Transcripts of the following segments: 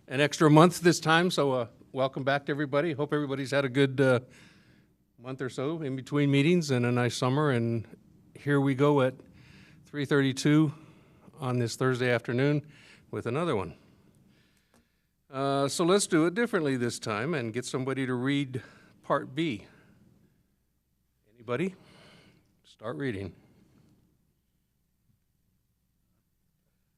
an extra month this time, so welcome back to everybody. Hope everybody's had a good month or so in between meetings and a nice summer. And here we go at 3:32 on this Thursday afternoon with another one. So let's do it differently this time and get somebody to read Part B. Anybody? Start reading.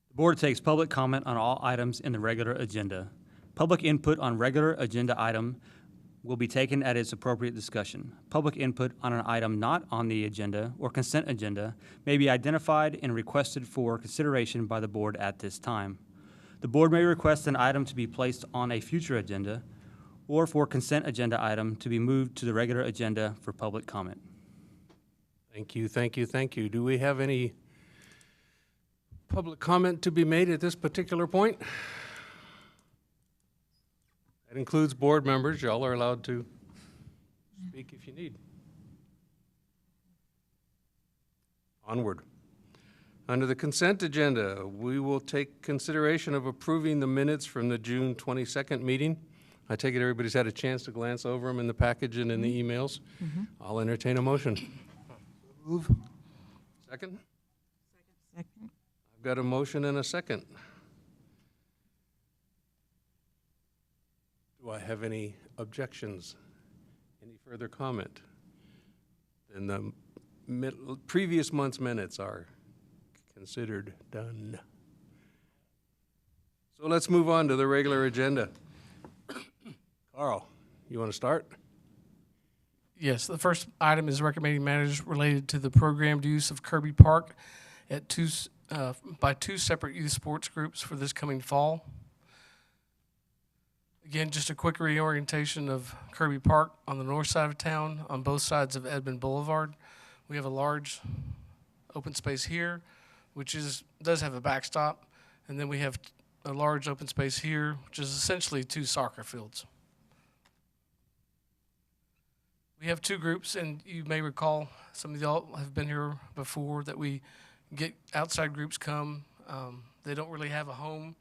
The board takes public comment on all items in the regular agenda. Public input on regular agenda item will be taken at its appropriate discussion. Public input on an item not on the agenda or consent agenda may be identified and requested for consideration by the board at this time. The board may request an item to be placed on a future agenda or for consent agenda item to be moved to the regular agenda for public comment. Thank you, thank you, thank you. Do we have any public comment to be made at this particular point? That includes board members. Y'all are allowed to speak if you need. Onward. Under the consent agenda, we will take consideration of approving the minutes from the June 22nd meeting. I take it everybody's had a chance to glance over them in the package and in the emails. I'll entertain a motion. Move. Second? Second. I've got a motion and a second. Do I have any objections? Any further comment? Then the previous month's minutes are considered done. So let's move on to the regular agenda. Carl, you want to start? Yes, the first item is recommending matters related to the programmed use of Kirby Park at by two separate youth sports groups for this coming fall. Again, just a quick reorientation of Kirby Park on the north side of town, on both sides of Edmond Boulevard. We have a large open space here, which does have a backstop, and then we have a large open space here, which is essentially two soccer fields. We have two groups, and you may recall, some of y'all have been here before, that we get outside groups come. They don't really have a home,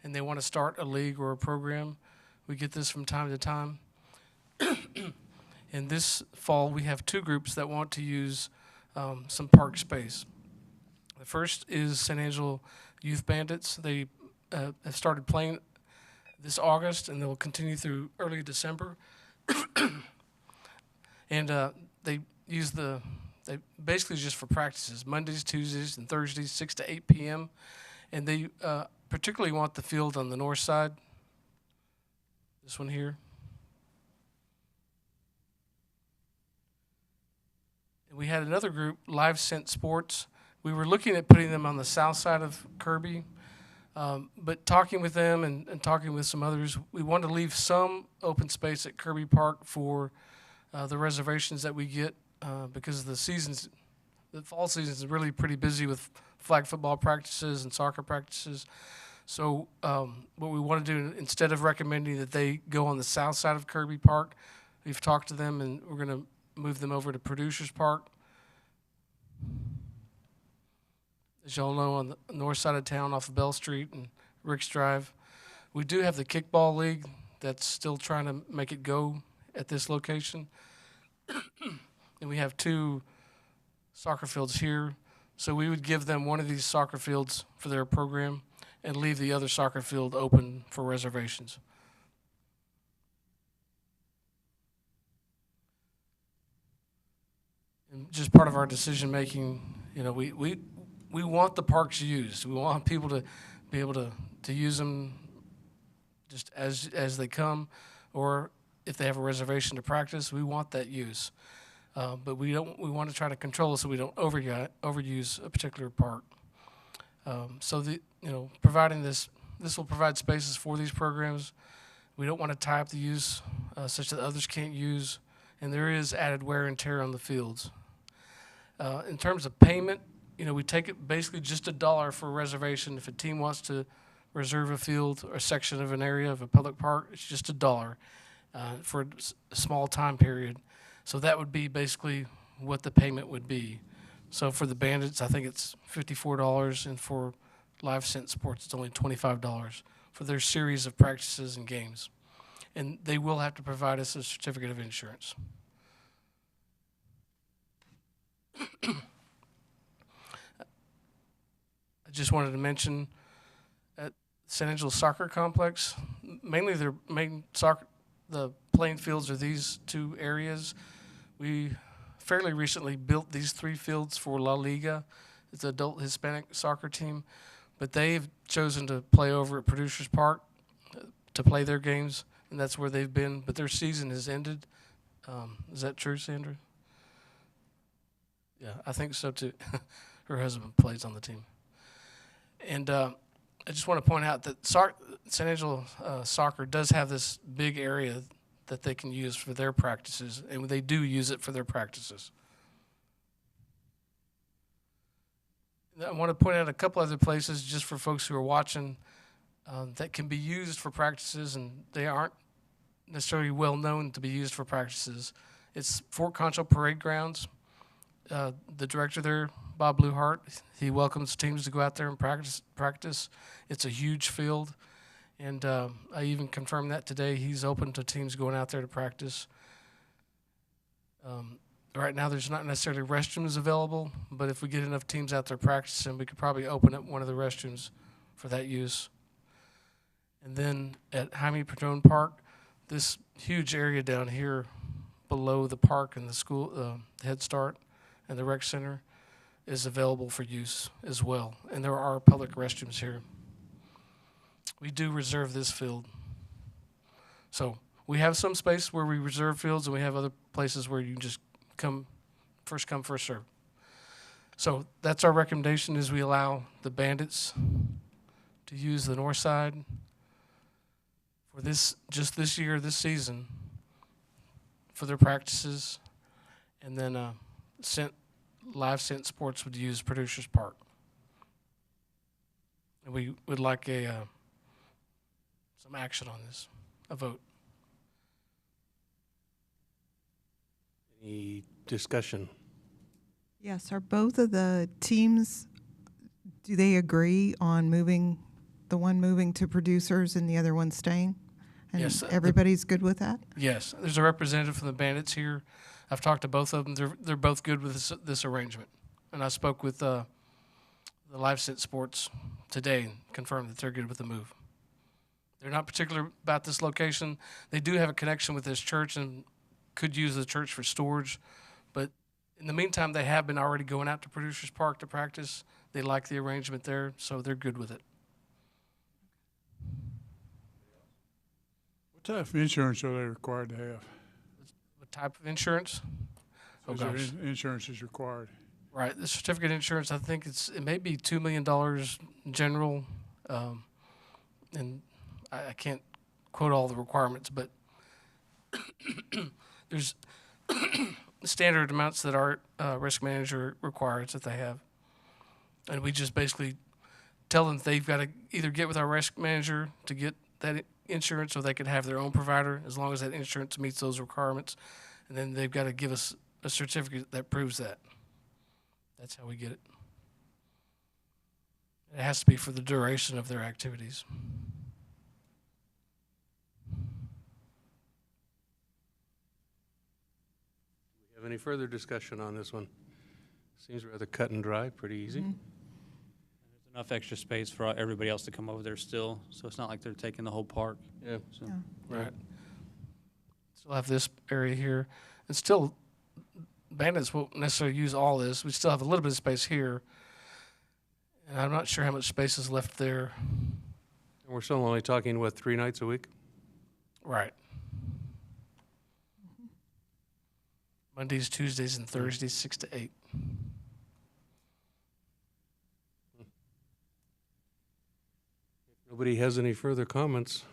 and they want to start a league or a program. We get this from time to time. And this fall, we have two groups that want to use some park space. The first is San Angelo Youth Bandits. They have started playing this August, and they'll continue through early December. And they basically just for practices, Mondays, Tuesdays, and Thursdays, 6 to 8 p.m. And they particularly want the field on the north side, this one here. And we had another group, Live Scent Sports. We were looking at putting them on the south side of Kirby, but talking with them and talking with some others, we wanted to leave some open space at Kirby Park for the reservations that we get because the fall season is really pretty busy with flag football practices and soccer practices. So what we want to do, instead of recommending that they go on the south side of Kirby Park, we've talked to them and we're going to move them over to Producers Park. As y'all know, on the north side of town off of Bell Street and Ricks Drive. We do have the kickball league that's still trying to make it go at this location. And we have two soccer fields here. So we would give them one of these soccer fields for their program and leave the other soccer field open for reservations. And just part of our decision making, we want the parks used. We want people to be able to use them just as they come, or if they have a reservation to practice, we want that use. But we want to try to control it so we don't overuse a particular park. So providing this will provide spaces for these programs. We don't want to tie up the use such that others can't use, and there is added wear and tear on the fields. In terms of payment, we take it basically just $1 for a reservation. If a team wants to reserve a field or a section of an area of a public park, it's just $1 for a small time period. So that would be basically what the payment would be. So for the Bandits, I think it's $54, and for Live Scent Sports, it's only $25 for their series of practices and games. And they will have to provide us a certificate of insurance. I just wanted to mention at San Angelo Soccer Complex, mainly their main soccer, the playing fields are these two areas. We fairly recently built these 3 fields for La Liga. It's an adult Hispanic soccer team, but they've chosen to play over at Producers Park to play their games, and that's where they've been. But their season has ended. Is that true, Sandra? Yeah, I think so too. Her husband plays on the team. And I just want to point out that San Angelo Soccer does have this big area that they can use for their practices, and they do use it for their practices. I want to point out a couple other places just for folks who are watching that can be used for practices, and they aren't necessarily well known to be used for practices. It's Fort Concho Parade Grounds. The director there, Bob Bluehart, he welcomes teams to go out there and practice. It's a huge field, and I even confirmed that today. He's open to teams going out there to practice. Right now, there's not necessarily restrooms available, but if we get enough teams out there practicing, we could probably open up one of the restrooms for that use. And then at Jaime Padron Park, this huge area down here below the park and the school, Head Start and the rec center is available for use as well. And there are public restrooms here. We do reserve this field. So we have some space where we reserve fields, and we have other places where you can just come, first serve. So that's our recommendation, is we allow the Bandits to use the north side for just this year, this season, for their practices, and then Live Scent Sports would use Producers Park. And we would like some action on this, a vote. Any discussion? Yes, are both of the teams, do they agree on the one moving to Producers and the other one staying? And Yes, everybody's good with that? Yes, there's a representative from the Bandits here. I've talked to both of them. They're both good with this arrangement. And I spoke with the Live Scent Sports today and confirmed that they're good with the move. They're not particular about this location. They do have a connection with this church and could use the church for storage. But in the meantime, they have been already going out to Producers Park to practice. They like the arrangement there, so they're good with it. What type of insurance are they required to have? What type of insurance? Oh, Is there gosh. insurance is required? Right, the certificate of insurance, I think it may be $2 million general, and I can't quote all the requirements, but there's standard amounts that our risk manager requires that they have. And we just basically tell them they've got to either get with our risk manager to get that insurance, or they could have their own provider as long as that insurance meets those requirements. And then they've got to give us a certificate that proves that. That's how we get it. It has to be for the duration of their activities. Do we have any further discussion on this one? Seems rather cut and dry, pretty easy. Mm-hmm. There's enough extra space for everybody else to come over there still, so it's not like they're taking the whole park. Yeah. So, Yeah. Right. Still have this area here. And still, Bandits won't necessarily use all this. We still have a little bit of space here. And I'm not sure how much space is left there. And we're still only talking, what, 3 nights a week? Right. Mondays, Tuesdays, and Thursdays, 6 to 8. Nobody has any further comments.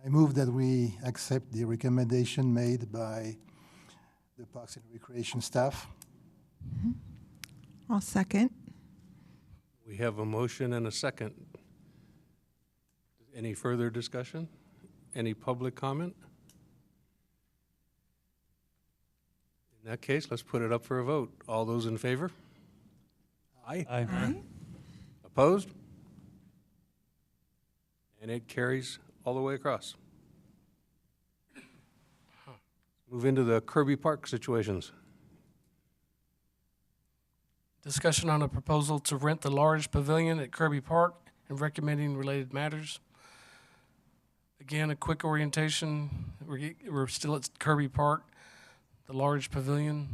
I move that we accept the recommendation made by the Parks and Recreation staff. I'll second. We have a motion and a second. Any further discussion? Any public comment? In that case, let's put it up for a vote. All those in favor? Aye. Aye. Opposed? And it carries all the way across. Move into the Kirby Park situations. Discussion on a proposal to rent the large pavilion at Kirby Park and recommending related matters. Again, a quick orientation. We're still at Kirby Park, the large pavilion.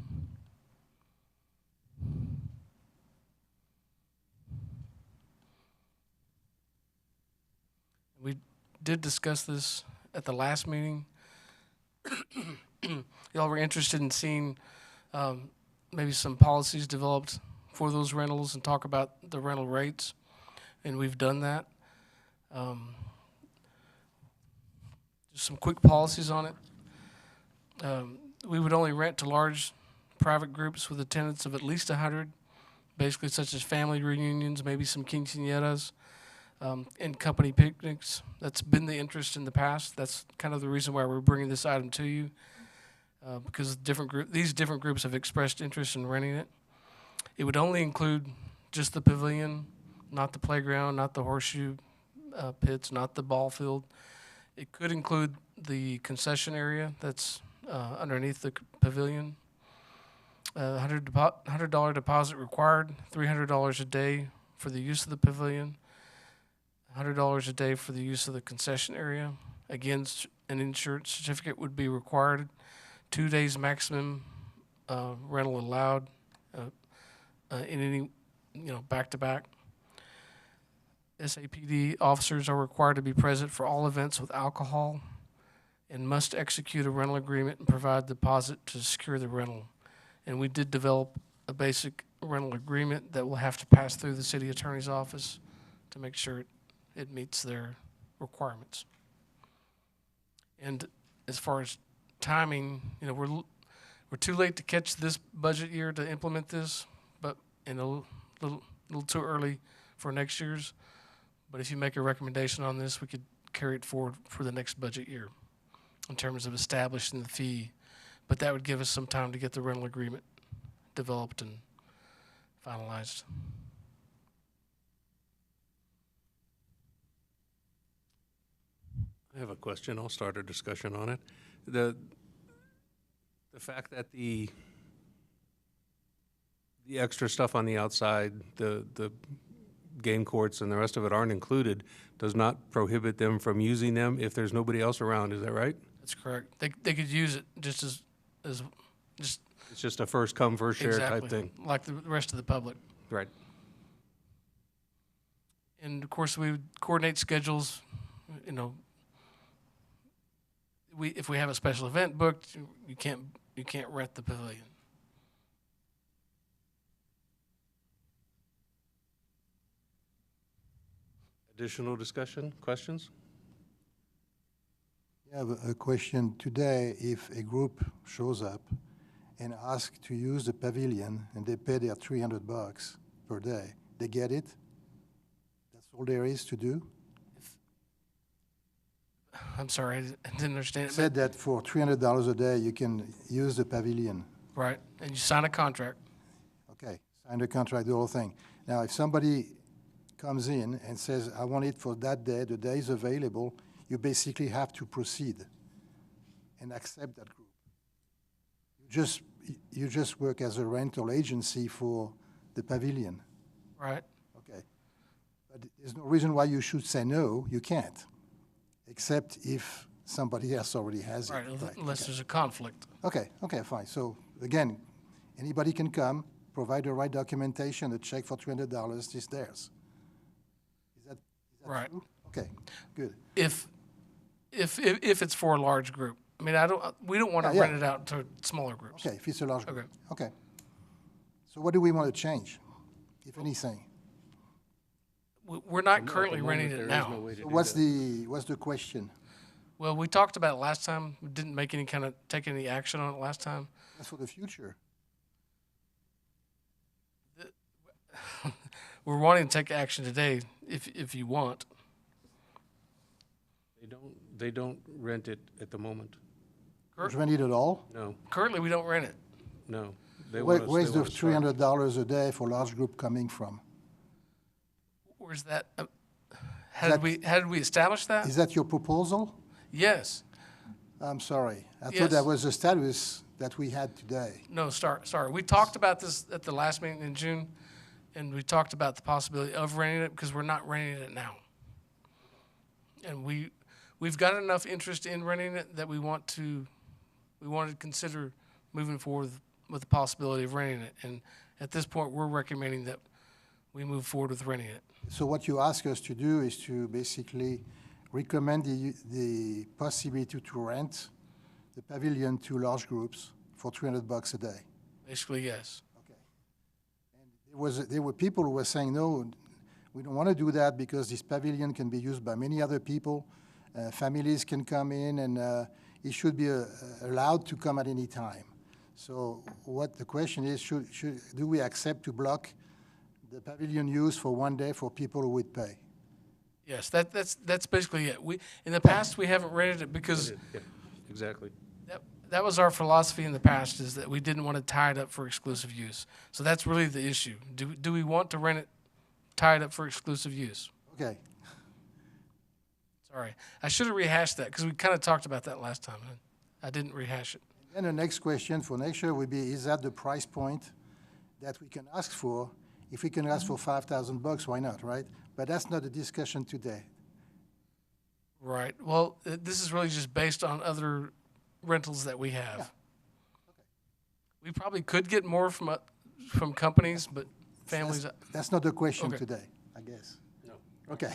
We did discuss this at the last meeting. Y'all were interested in seeing maybe some policies developed for those rentals and talk about the rental rates, and we've done that. Just some quick policies on it. We would only rent to large private groups with attendance of at least 100, basically such as family reunions, maybe some quinceañeras, and company picnics. That's been the interest in the past. That's kind of the reason why we're bringing this item to you, because these different groups have expressed interest in renting it. It would only include just the pavilion, not the playground, not the horseshoe pits, not the ball field. It could include the concession area that's underneath the pavilion. $100 deposit required, $300 a day for the use of the pavilion, $100 a day for the use of the concession area. Again, an insurance certificate would be required. 2 days maximum rental allowed in any, back-to-back. SAPD officers are required to be present for all events with alcohol and must execute a rental agreement and provide deposit to secure the rental. And we did develop a basic rental agreement that will have to pass through the city attorney's office to make sure it meets their requirements. And as far as timing, we're too late to catch this budget year to implement this, but a little too early for next year's. But if you make a recommendation on this, we could carry it forward for the next budget year in terms of establishing the fee. But that would give us some time to get the rental agreement developed and finalized. I have a question. I'll start a discussion on it. The fact that the extra stuff on the outside, the game courts and the rest of it aren't included, does not prohibit them from using them if there's nobody else around. Is that right? That's correct. They could use it just as It's just a first come, first share exactly type thing. like the rest of the public. Right. And of course, we would coordinate schedules. If we have a special event booked, you can't rent the pavilion. Additional discussion, questions? I have a question. Today, if a group shows up and asks to use the pavilion and they pay their $300 per day, they get it? That's all there is to do? I'm sorry, I didn't understand it. Said that for $300 a day, you can use the pavilion. Right, and you sign a contract. Okay, sign the contract, the whole thing. Now, if somebody comes in and says, I want it for that day, the day is available, you basically have to proceed and accept that group. You just work as a rental agency for the pavilion. Right. Okay. But there's no reason why you should say no, you can't, except if somebody else already has it. Right, unless Okay. there's a conflict. Okay, fine. So again, anybody can come, provide the right documentation, a check for $300 is theirs. Is that Right. true? Okay, good. If it's for a large group. I mean, we don't want to Yeah, rent it out to smaller groups. Okay, if it's a large group. Okay. Okay. So what do we want to change, if anything? We're not At the currently moment, renting there it is no now. way to So do what's the question? Well, we talked about it last time. We didn't take any action on it last time. That's for the future. We're wanting to take action today, if you want. They don't rent it at the moment. Don't rent it at all? No, Currently, we don't rent it. no. They Where's want us- they the want us to start. $300 a day for large group coming from? Where's that? How did we establish that? Is that your proposal? Yes. I'm sorry. I Yes. thought that was the status that we had today. No, sorry. We talked about this at the last meeting in June, and we talked about the possibility of renting it because we're not renting it now. And we've got enough interest in renting it that we wanted to consider moving forward with the possibility of renting it. And at this point, we're recommending that we move forward with renting it. So what you ask us to do is to basically recommend the possibility to rent the pavilion to large groups for $300 a day. Basically, yes. Okay. And there were people who were saying, no, we don't want to do that because this pavilion can be used by many other people. Families can come in, and it should be allowed to come at any time. So what the question is, do we accept to block the pavilion use for one day for people who would pay? Yes, that's basically it. In the past, we haven't rented it because Yeah, exactly. that was our philosophy in the past, is that we didn't want to tie it up for exclusive use. So that's really the issue. Do we want to rent it, tie it up for exclusive use? Okay. Sorry. I should have rehashed that because we kind of talked about that last time. I didn't rehash it. And the next question for next year would be, is that the price point that we can ask for? If we can ask for $5,000, why not, right? But that's not the discussion today. Right. Well, this is really just based on other rentals that we have. Yeah. Okay. We probably could get more from companies, but families. That's not the question Okay. today, I guess. No. Okay.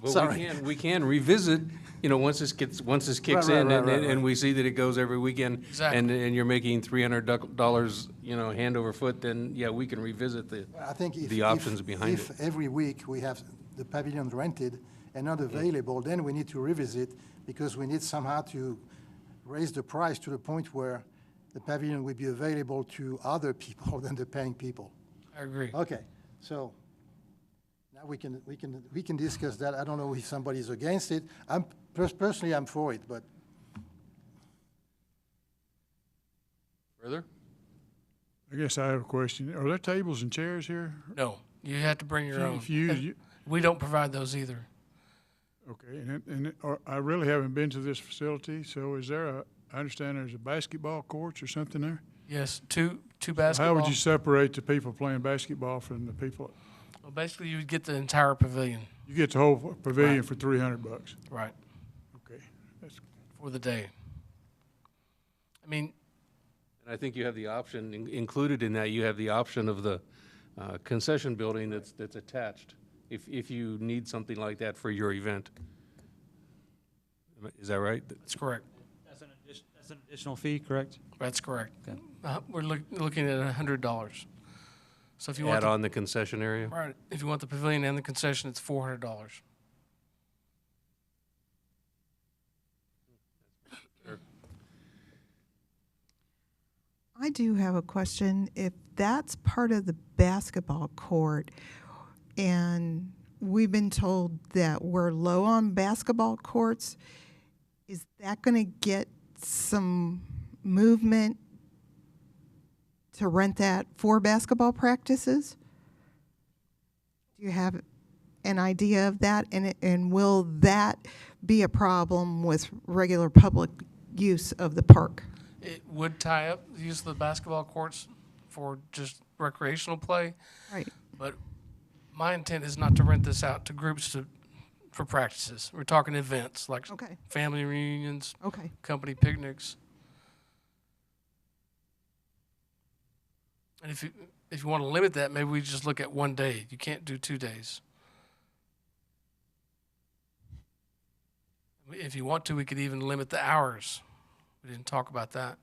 Well, Sorry. we can revisit, once this kicks Right, in, right, right. and we see that it goes every weekend. Exactly. And you're making $300, hand over foot, then, yeah, we can revisit I think if the options behind if every week we have the pavilion rented and not available, then we need to revisit because we need somehow to raise the price to the point where the pavilion will be available to other people than the paying people. I agree. Okay, so now we can discuss that. I don't know if somebody's against it. Personally, I'm for it, but Further? I guess I have a question. Are there tables and chairs here? No, you have to bring your own. If you, We don't provide those either. okay, I really haven't been to this facility, so is there I understand there's a basketball courts or something there? Yes, two How basketball. would you separate the people playing basketball from the people? Well, basically, you would get the entire pavilion. You get the whole pavilion Right. for $300. Right. Okay, that's For the day. I mean, And I think you have the option, included in that, you have the option of the concession building that's attached, if you need something like that for your event. Is that right? that's correct. That's an additional fee, correct? That's correct. Okay. We're looking at $100. So if you want Add on the concession area? right, if you want the pavilion and the concession, it's $400. I do have a question. If that's part of the basketball court, and we've been told that we're low on basketball courts, is that going to get some movement to rent that for basketball practices? Do you have an idea of that? And will that be a problem with regular public use of the park? It would tie up the use of the basketball courts for just recreational play, Right. but my intent is not to rent this out to groups for practices. We're talking events like Okay. family reunions, Okay. company picnics. And if you want to limit that, maybe we just look at one day. You can't do 2 days. If you want to, we could even limit the hours. We didn't talk about that.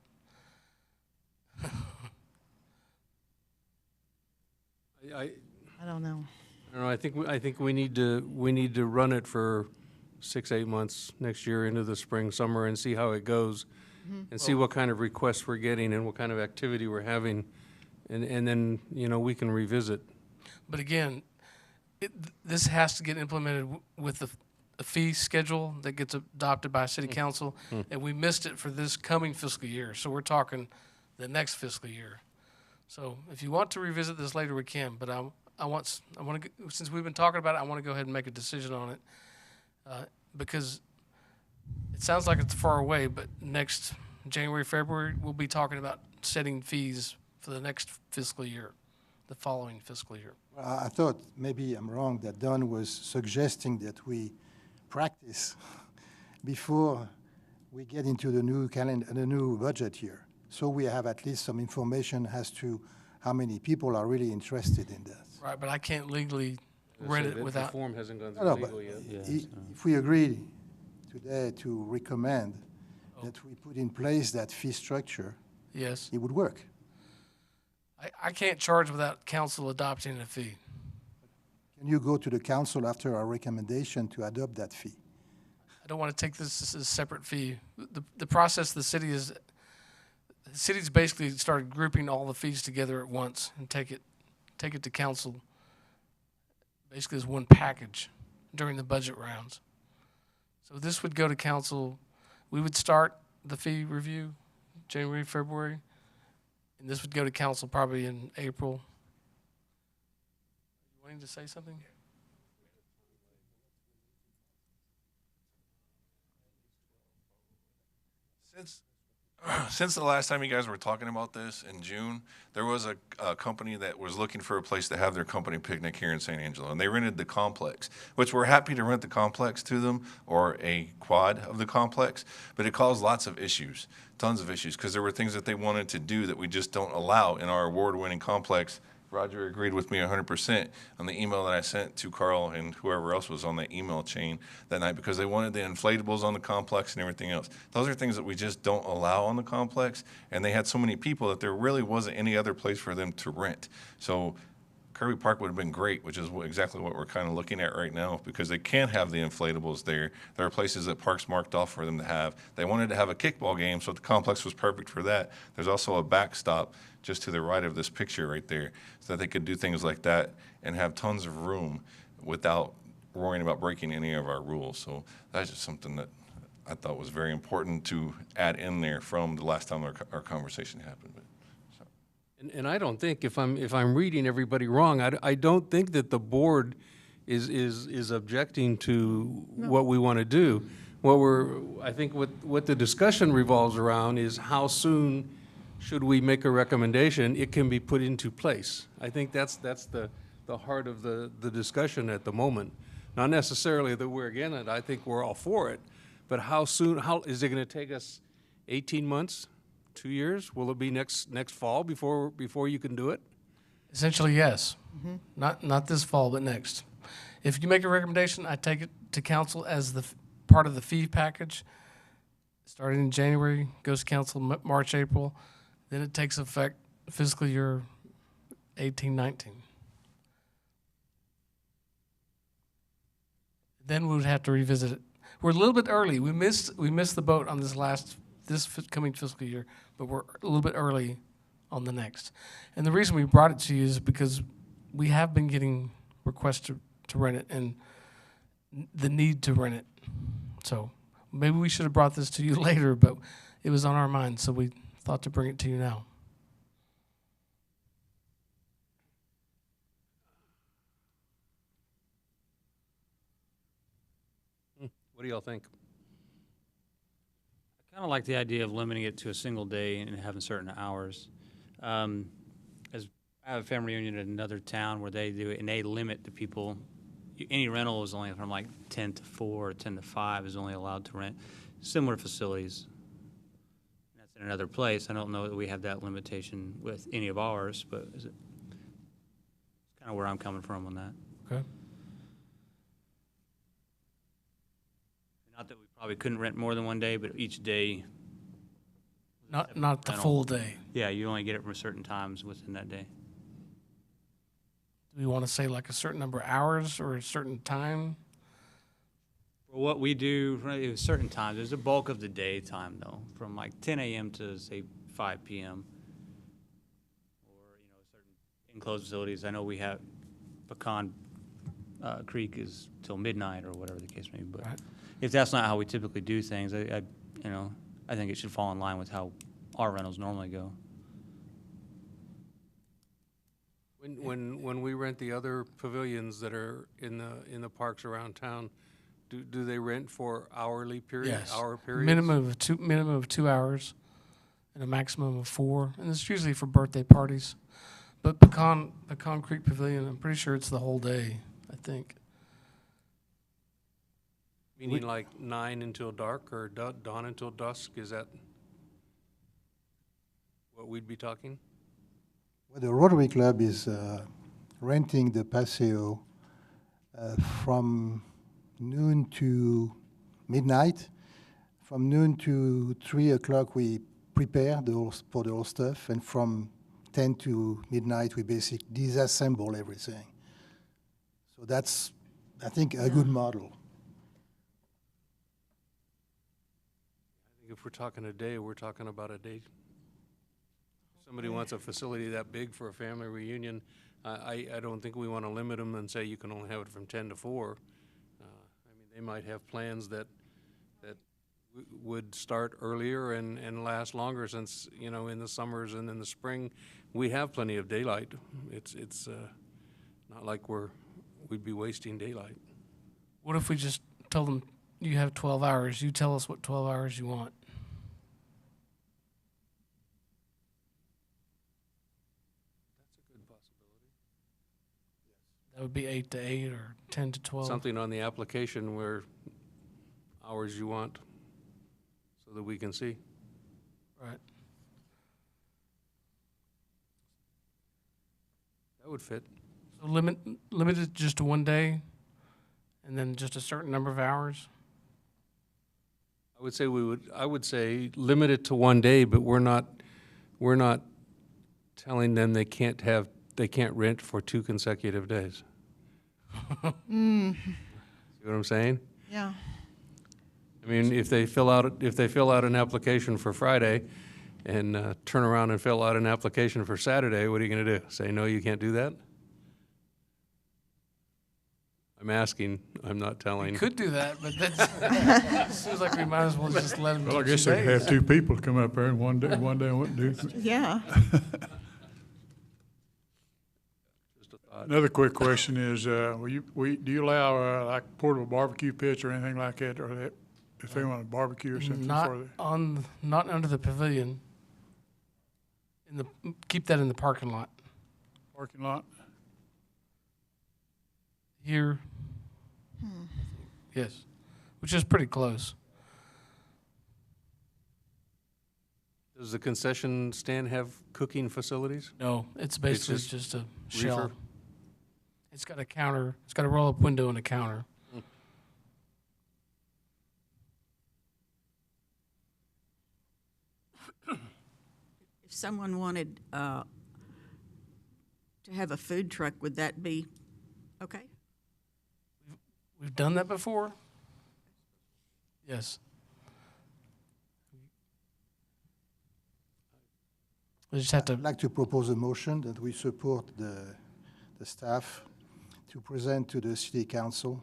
I I don't know. don't know, I think we need to run it for 6-8 months next year into the spring, summer, and see how it goes. And see what kind of requests we're getting and what kind of activity we're having. And then, we can revisit. But again, this has to get implemented with a fee schedule that gets adopted by city council, and we missed it for this coming fiscal year. So we're talking the next fiscal year. So if you want to revisit this later, we can, but since we've been talking about it, I want to go ahead and make a decision on it. Because it sounds like it's far away, but next January, February, we'll be talking about setting fees for the next fiscal year, the following fiscal year. I thought, maybe I'm wrong, that Don was suggesting that we practice before we get into the new calendar, the new budget year. So we have at least some information as to how many people are really interested in that. Right, but I can't legally rent it The without. form hasn't gone No, through no, but legal yet. if we agree today to recommend that we put in place that fee structure, Yes. it would work. I can't charge without council adopting a fee. Can you go to the council after our recommendation to adopt that fee? I don't want to take this as a separate fee. The process the city's basically started grouping all the fees together at once and take it to council basically as one package during the budget rounds. So this would go to council. We would start the fee review January, February, and this would go to council probably in April. You wanting to say something? Since the last time you guys were talking about this in June, there was a company that was looking for a place to have their company picnic here in San Angelo, and they rented the complex, which we're happy to rent the complex to them or a quad of the complex, but it caused lots of issues, tons of issues, because there were things that they wanted to do that we just don't allow in our award-winning complex. Roger agreed with me 100% on the email that I sent to Carl and whoever else was on that email chain that night, because they wanted the inflatables on the complex and everything else. Those are things that we just don't allow on the complex, and they had so many people that there really wasn't any other place for them to rent. So Kirby Park would have been great, which is exactly what we're kind of looking at right now, because they can't have the inflatables there. There are places that Parks marked off for them to have. They wanted to have a kickball game, so the complex was perfect for that. There's also a backstop just to the right of this picture right there, so that they could do things like that and have tons of room without worrying about breaking any of our rules. So that's just something that I thought was very important to add in there from the last time our conversation happened. And I don't think, if I'm reading everybody wrong, I don't think that the board is objecting to what we want to do. I think what the discussion revolves around is how soon should we make a recommendation, it can be put into place. I think that's the heart of the discussion at the moment. Not necessarily that we're against it, I think we're all for it, but how soon, is it going to take us 18 months, 2 years? Will it be next fall before you can do it? Essentially, yes. Not this fall, but next. If you make a recommendation, I take it to council as the part of the fee package. Starting in January, goes to council March, April. Then it takes effect fiscal year 18-19. Then we would have to revisit it. We're a little bit early. We missed the boat on this coming fiscal year, but we're a little bit early on the next. And the reason we brought it to you is because we have been getting requests to rent it and the need to rent it. So maybe we should have brought this to you later, but it was on our mind, so we thought to bring it to you now. What do y'all think? I kind of like the idea of limiting it to a single day and having certain hours. As I have a family reunion in another town where they do it, and they limit the people. Any rental is only from like 10 to 4 or 10 to 5 is only allowed to rent. Similar facilities. That's in another place. I don't know that we have that limitation with any of ours, but it's kind of where I'm coming from on that. Okay. Not that we probably couldn't rent more than one day, but each day. Not the rental. full day. Yeah, you only get it from certain times within that day. Do we want to say like a certain number of hours or a certain time? For what we do, at certain times, there's a bulk of the daytime though, from like 10 a.m. to say 5 p.m. Or certain enclosed facilities. I know we have Pecan Creek is till midnight or whatever the case may be. But Right. if that's not how we typically do things, I think it should fall in line with how our rentals normally go. When we rent the other pavilions that are in the parks around town, do they rent for hourly period? Yes. Hour periods? Minimum of 2 hours and a maximum of 4. And it's usually for birthday parties. But Pecan Creek Pavilion, I'm pretty sure it's the whole day, I think. Meaning like 9 until dark or dawn until dusk? Is that what we'd be talking? Well, the Rotary Club is renting the Paseo from noon to midnight. From noon to 3 o'clock, we prepare for the whole stuff, and from 10 to midnight, we basically disassemble everything. So that's, I think, a good model. I think if we're talking a day, we're talking about a day. Somebody wants a facility that big for a family reunion, I don't think we want to limit them and say you can only have it from 10 to 4. I mean, they might have plans that would start earlier and last longer, since, you know, in the summers and in the spring, we have plenty of daylight. It's not like we'd be wasting daylight. What if we just told them, you have 12 hours, you tell us what 12 hours you want? That's a good possibility. That would be 8 to 8 or 10 to 12. Something on the application where hours you want, so that we can see. Right. That would fit. So limit it just to 1 day, and then just a certain number of hours. I would say limit it to 1 day, but we're not telling them they can't rent for 2 consecutive days. See what I'm saying? Yeah. I mean, if they fill out an application for Friday and turn around and fill out an application for Saturday, what are you going to do? Say, no, you can't do that? I'm asking, I'm not telling. We could do that, but that seems like we might as well just let them do Well, I 2 guess they could have days. 2 people come up there and one day wouldn't do. Yeah. Just a thought. Another quick question is, do you allow like portable barbecue pits or anything like that, or that if they want to barbecue or something Not under the pavilion. Keep that in the parking lot. parking lot? Here. Yes, which is pretty close. Does the concession stand have cooking facilities? No, it's basically just just a shell. reefer? It's got a counter. It's got a roll-up window and a counter. If someone wanted to have a food truck, would that be okay? We've done that before. Yes. We just have to. I'd like to propose a motion that we support the staff to present to the city council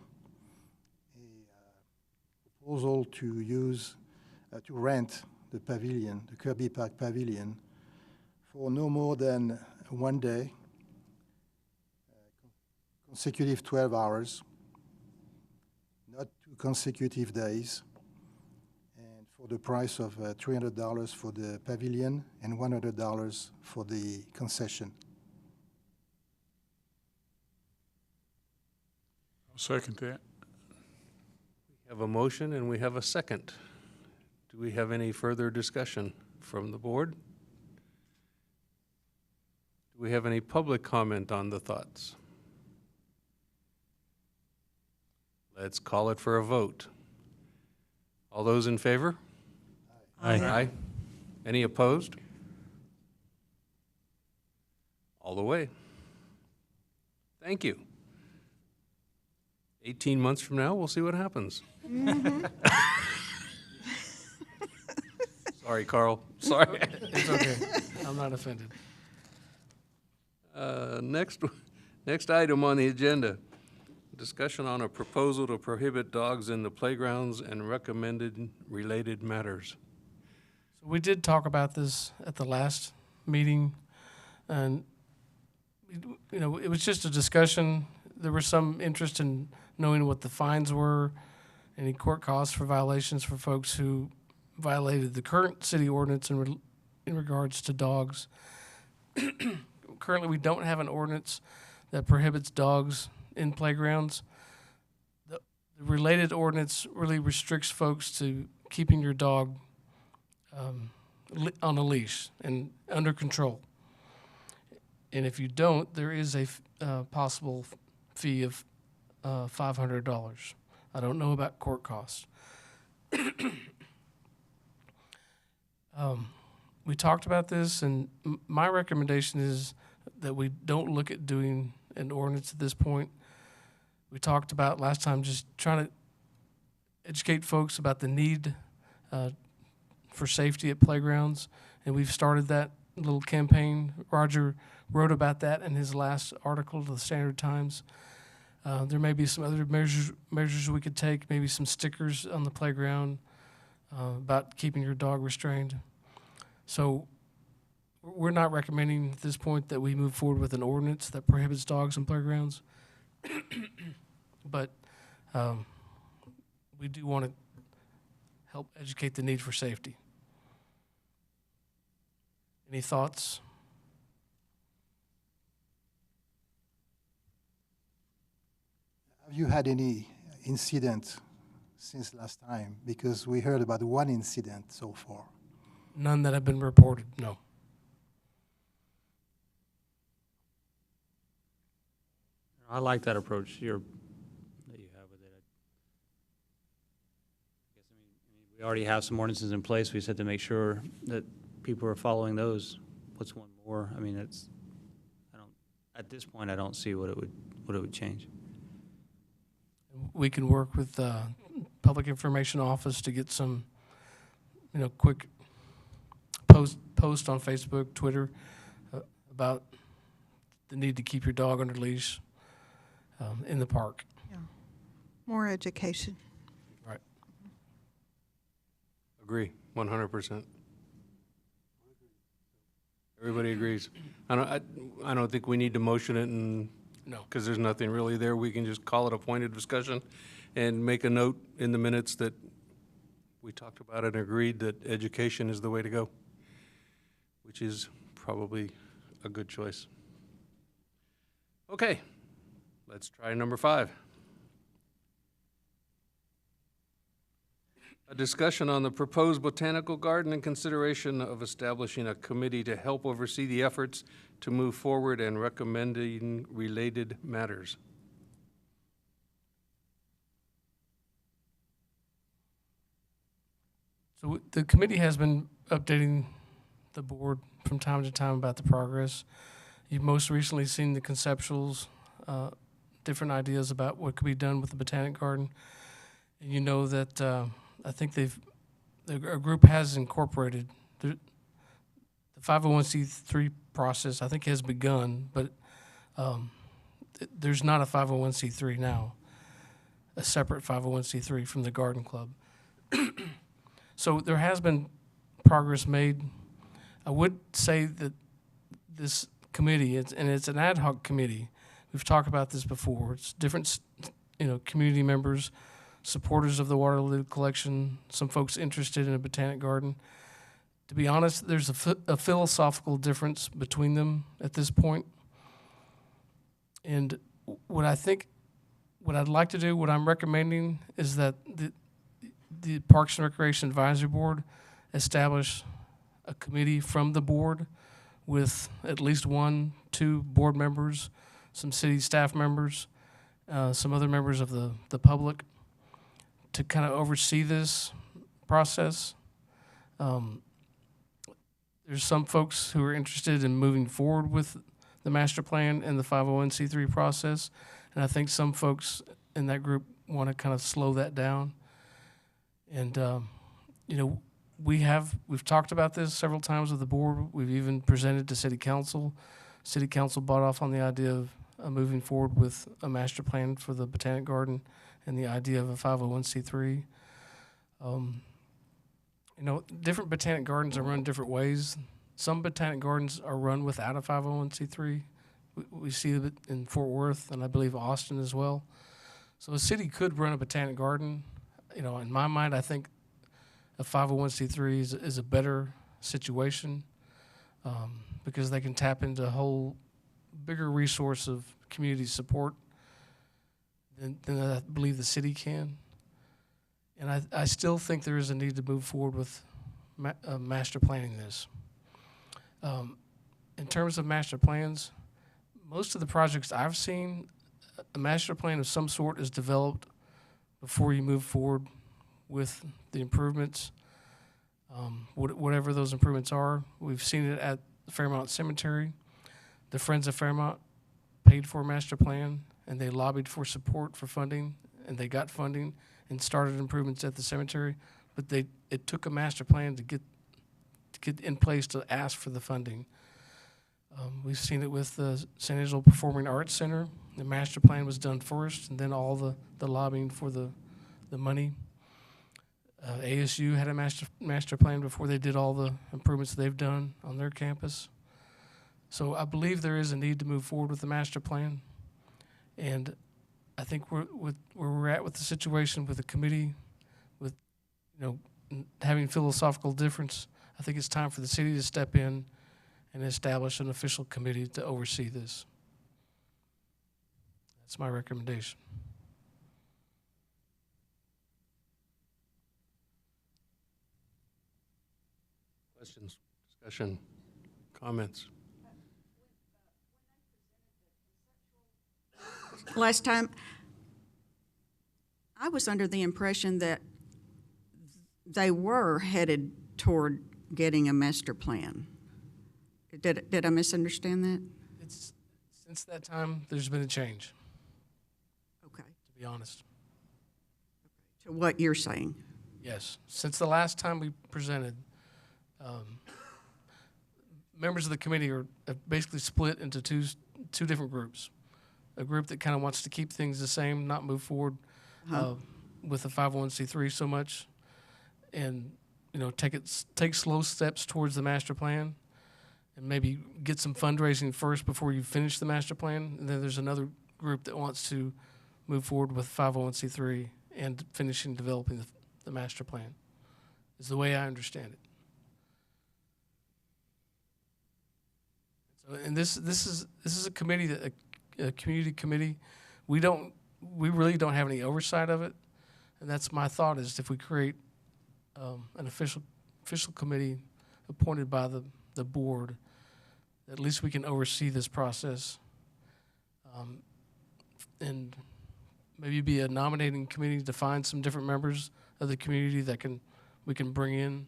a proposal to use, to rent the pavilion, the Kirby Park Pavilion, for no more than 1 day, consecutive 12 hours, not 2 consecutive days, and for the price of $300 for the pavilion and $100 for the concession. I'll second that. We have a motion and we have a second. Do we have any further discussion from the board? Do we have any public comment on the thoughts? Let's call it for a vote. All those in favor? Aye. Any opposed? All the way. Thank you. 18 months from now, we'll see what happens. Sorry, Carl. Sorry. It's okay. I'm not offended. Next item on the agenda, discussion on a proposal to prohibit dogs in the playgrounds and recommended related matters. So we did talk about this at the last meeting, and you know, it was just a discussion. There was some interest in knowing what the fines were, any court costs for violations for folks who violated the current city ordinance in regards to dogs. Currently, we don't have an ordinance that prohibits dogs in playgrounds. The related ordinance really restricts folks to keeping your dog on a leash and under control. And if you don't, there is a possible fee of $500. I don't know about court costs. We talked about this, and my recommendation is that we don't look at doing an ordinance at this point. We talked about last time just trying to educate folks about the need for safety at playgrounds, and we've started that little campaign. Roger wrote about that in his last article to the Standard Times. There may be some other measures we could take, maybe some stickers on the playground about keeping your dog restrained. So we're not recommending at this point that we move forward with an ordinance that prohibits dogs in playgrounds. But we do want to help educate the need for safety. Any thoughts? Have you had any incident since last time? Because we heard about one incident so far. None that have been reported, no. I like that approach that you have with it. I guess, we already have some ordinances in place. We just have to make sure that people are following those. What's one more? I mean, at this point, I don't see what it would change. We can work with the Public Information Office to get some, quick post on Facebook, Twitter, about the need to keep your dog under leash in the park. Yeah. More education. Right. Agree, 100%. Everybody agrees. I don't think we need to motion it, and No. because there's nothing really there. We can just call it a point of discussion and make a note in the minutes that we talked about it and agreed that education is the way to go, which is probably a good choice. Okay, let's try number 5. A discussion on the proposed botanical garden and consideration of establishing a committee to help oversee the efforts to move forward and recommending related matters. So the committee has been updating the board from time to time about the progress. You've most recently seen the conceptuals, different ideas about what could be done with the Botanic Garden. And you know that I think a group has incorporated the 501c3 process. I think has begun, but there's not a 501c3 now, a separate 501c3 from the Garden Club. So there has been progress made. I would say that this committee, it's an ad hoc committee. We've talked about this before. It's different, community members, supporters of the water lily collection, some folks interested in a botanic garden. To be honest, there's a philosophical difference between them at this point. And what I'd like to do, what I'm recommending, is that the Parks and Recreation Advisory Board establish a committee from the board with at least 1-2 board members, some city staff members, some other members of the public, to kind of oversee this process. There's some folks who are interested in moving forward with the master plan and the 501c3 process, and I think some folks in that group want to kind of slow that down. And we've talked about this several times with the board. We've even presented to City Council. City Council bought off on the idea of moving forward with a master plan for the Botanic Garden and the idea of a 501c3. Different botanic gardens are run different ways. Some botanic gardens are run without a 501c3 We see it in Fort Worth, and I believe Austin as well. So a city could run a botanic garden. You know, in my mind, I think a 501c3 is a better situation because they can tap into a whole bigger resource of community support than I believe the city can. And I still think there is a need to move forward with master planning this. In terms of master plans, most of the projects I've seen, a master plan of some sort is developed before you move forward with the improvements, whatever those improvements are. We've seen it at Fairmont Cemetery. The Friends of Fairmont paid for a master plan, and they lobbied for support for funding, and they got funding and started improvements at the cemetery. But it took a master plan to get in place to ask for the funding. We've seen it with the San Angelo Performing Arts Center. The master plan was done first, and then all the lobbying for the money. ASU had a master plan before they did all the improvements they've done on their campus. So I believe there is a need to move forward with the master plan. And I think where we're at with the situation with the committee, with having philosophical difference, I think it's time for the city to step in and establish an official committee to oversee this. That's my recommendation. Questions, discussion, comments? Last time, I was under the impression that they were headed toward getting a master plan. Did I misunderstand that? Since that time, there's been a change, Okay. to be honest. To what you're saying? Yes. Since the last time we presented, members of the committee have basically split into two different groups. A group that kind of wants to keep things the same, not move forward with the 501c3 so much, and take slow steps towards the master plan, and maybe get some fundraising first before you finish the master plan. And then there's another group that wants to move forward with 501c3 and finishing developing the master plan. Is the way I understand it. So, and this is a committee that a community committee. We really don't have any oversight of it, and that's my thought, is if we create an official committee appointed by the board, at least we can oversee this process, and maybe be a nominating committee to find some different members of the community that we can bring in.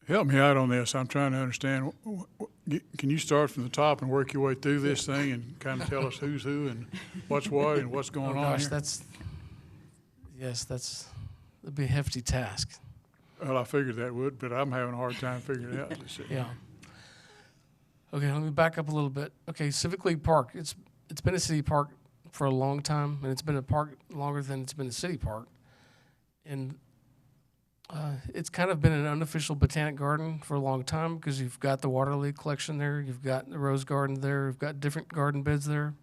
Help me out on this. I'm trying to understand. Can you start from the top and work your way through this thing and kind of tell us who's who and what's what and what's going on here? That'd be a hefty task. Well, I figured that would, but I'm having a hard time figuring it out. Yeah. Okay, let me back up a little bit. Okay, Civic League Park. It's been a city park for a long time, and it's been a park longer than it's been a city park. And it's kind of been an unofficial botanic garden for a long time because you've got the water lily collection there, you've got the rose garden there, you've got different garden beds there.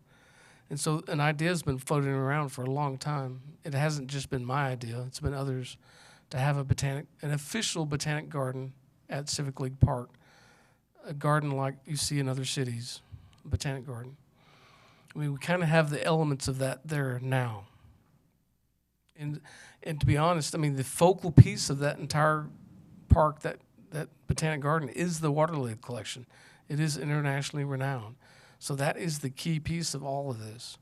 And so an idea has been floating around for a long time. It hasn't just been my idea, it's been others, to have an official botanic garden at Civic League Park, a garden like you see in other cities, a botanic garden. I mean, we kind of have the elements of that there now. And to be honest, I mean, the focal piece of that entire park, that botanic garden, is the water lily collection. It is internationally renowned. So that is the key piece of all of this.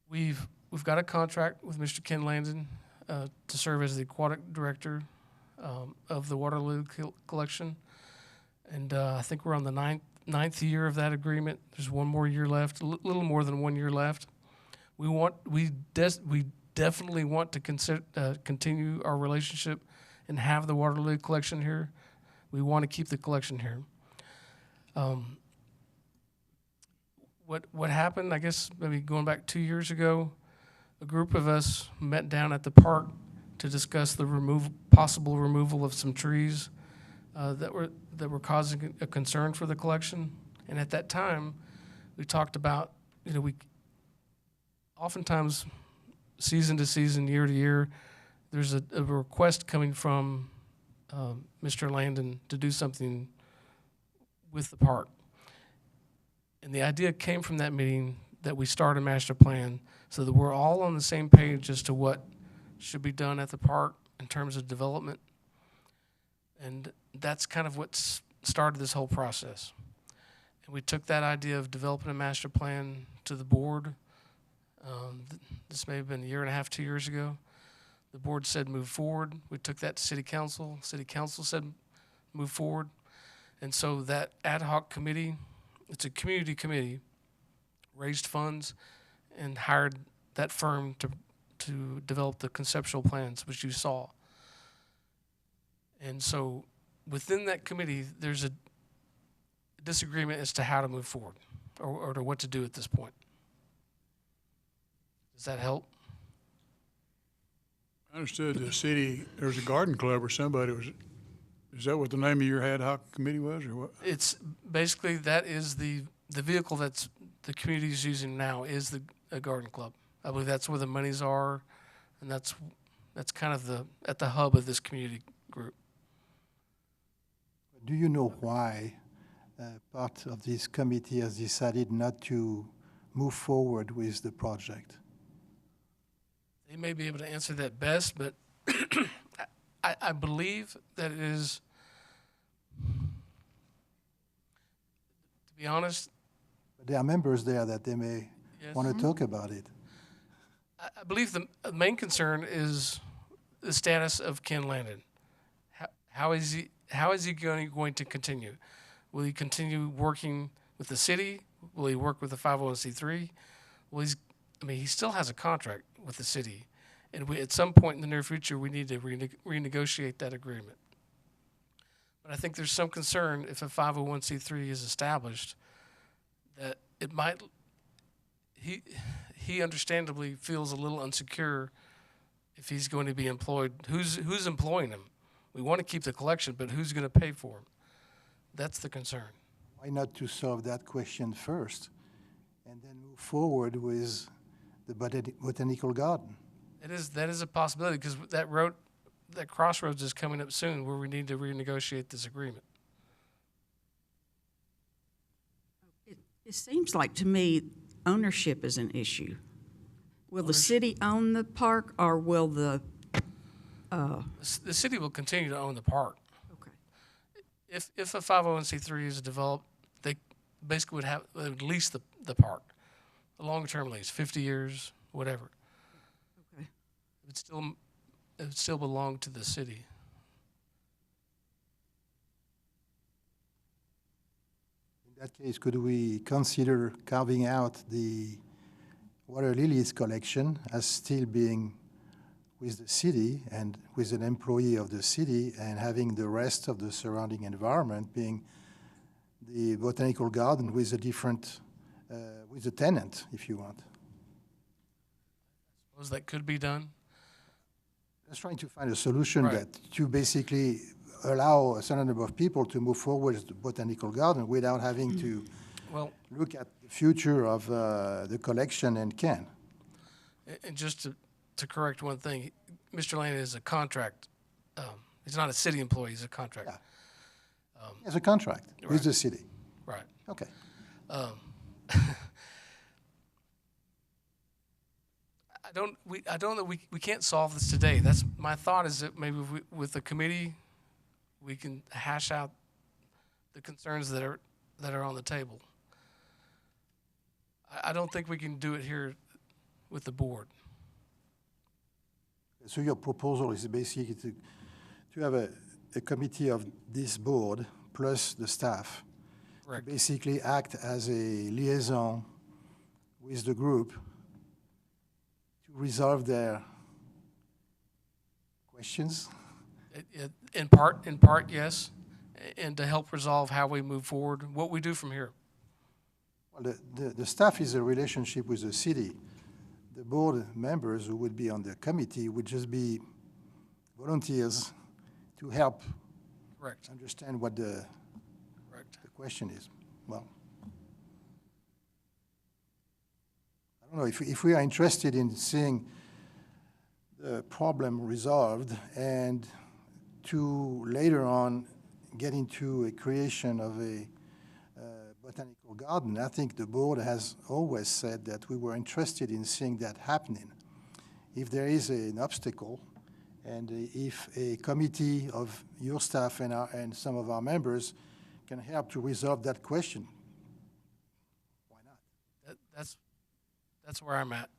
We've got a contract with Mr. Ken Landon to serve as the aquatic director of the water lily collection. And I think we're on the ninth year of that agreement. There's one more year left, a little more than 1 year left. We definitely want to continue our relationship and have the water lily collection here. We want to keep the collection here. What happened, I guess, maybe going back 2 years ago, a group of us met down at the park to discuss the possible removal of some trees that were causing a concern for the collection. And at that time, we talked about, we oftentimes season to season, year to year, there's a request coming from Mr. Landon to do something with the park. And the idea came from that meeting that we start a master plan so that we're all on the same page as to what should be done at the park in terms of development. And that's kind of what started this whole process. And we took that idea of developing a master plan to the board. This may have been a year and a half, 2 years ago. The board said move forward. We took that to city council. City council said move forward. And so that ad hoc committee, it's a community committee, raised funds and hired that firm to develop the conceptual plans, which you saw. And so within that committee, there's a disagreement as to how to move forward or to what to do at this point. Does that help? I understood the city, there was a garden club or somebody is that what the name of your ad hoc committee was, or what? It's basically, that is the vehicle that's the community is using now is a garden club. I believe that's where the monies are, and that's kind of at the hub of this community group. Do you know why part of this committee has decided not to move forward with the project? They may be able to answer that best, but I believe that it is, to be honest. But there are members there that they may Yes. want to talk about it. I believe the main concern is the status of Ken Landon. How is he going to continue? Will he continue working with the city? Will he work with the 501c3? He still has a contract with the city, and at some point in the near future, we need to renegotiate that agreement. But I think there's some concern if a 501c3 is established that it might. He understandably feels a little insecure if he's going to be employed. Who's employing him? We want to keep the collection, but who's going to pay for him? That's the concern. Why not to solve that question first and then move forward with the botanical garden? That is a possibility, because that crossroads is coming up soon where we need to renegotiate this agreement. It seems like to me ownership is an issue. Will the city own the park, or will the? The city will continue to own the park. Okay. If a 501c3 is developed, they basically would lease the park, a long-term lease, 50 years, whatever. Okay. It would still belong to the city. In that case, could we consider carving out the water lilies collection as still being with the city and with an employee of the city, and having the rest of the surrounding environment being the botanical garden with a different, with a tenant, if you want? Suppose that could be done. Just trying to find a solution Right. that to basically allow a certain number of people to move forward with the botanical garden without having to Well, look at the future of the collection and Ken. and just to correct one thing, Mr. Landon is a contract. He's not a city employee, he's a contract. Yeah. As a contract Right. with the city. Right. Okay. I don't know, we can't solve this today. That's my thought, is that maybe with the committee, we can hash out the concerns that are on the table. I don't think we can do it here with the board. So your proposal is basically to have a committee of this board plus the staff to Correct. basically act as a liaison with the group to resolve their questions. In part, yes, and to help resolve how we move forward, what we do from here. Well, the staff is a relationship with the city. The board members who would be on the committee would just be volunteers to help Correct. understand what the Correct. question is. Well, I don't know, if we are interested in seeing the problem resolved and to later on get into a creation of a botanical garden, I think the board has always said that we were interested in seeing that happening. If there is an obstacle, and if a committee of your staff and some of our members can help to resolve that question, why not? That's where I'm at.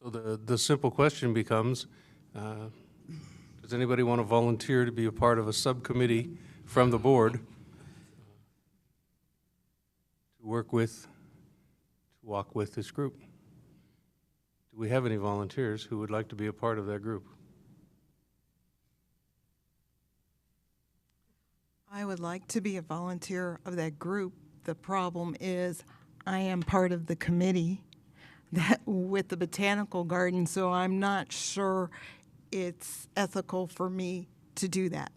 So the simple question becomes, does anybody want to volunteer to be a part of a subcommittee from the board to work with, to walk with this group? Do we have any volunteers who would like to be a part of that group? I would like to be a volunteer of that group. The problem is I am part of the committee that with the botanical garden, so I'm not sure it's ethical for me to do that.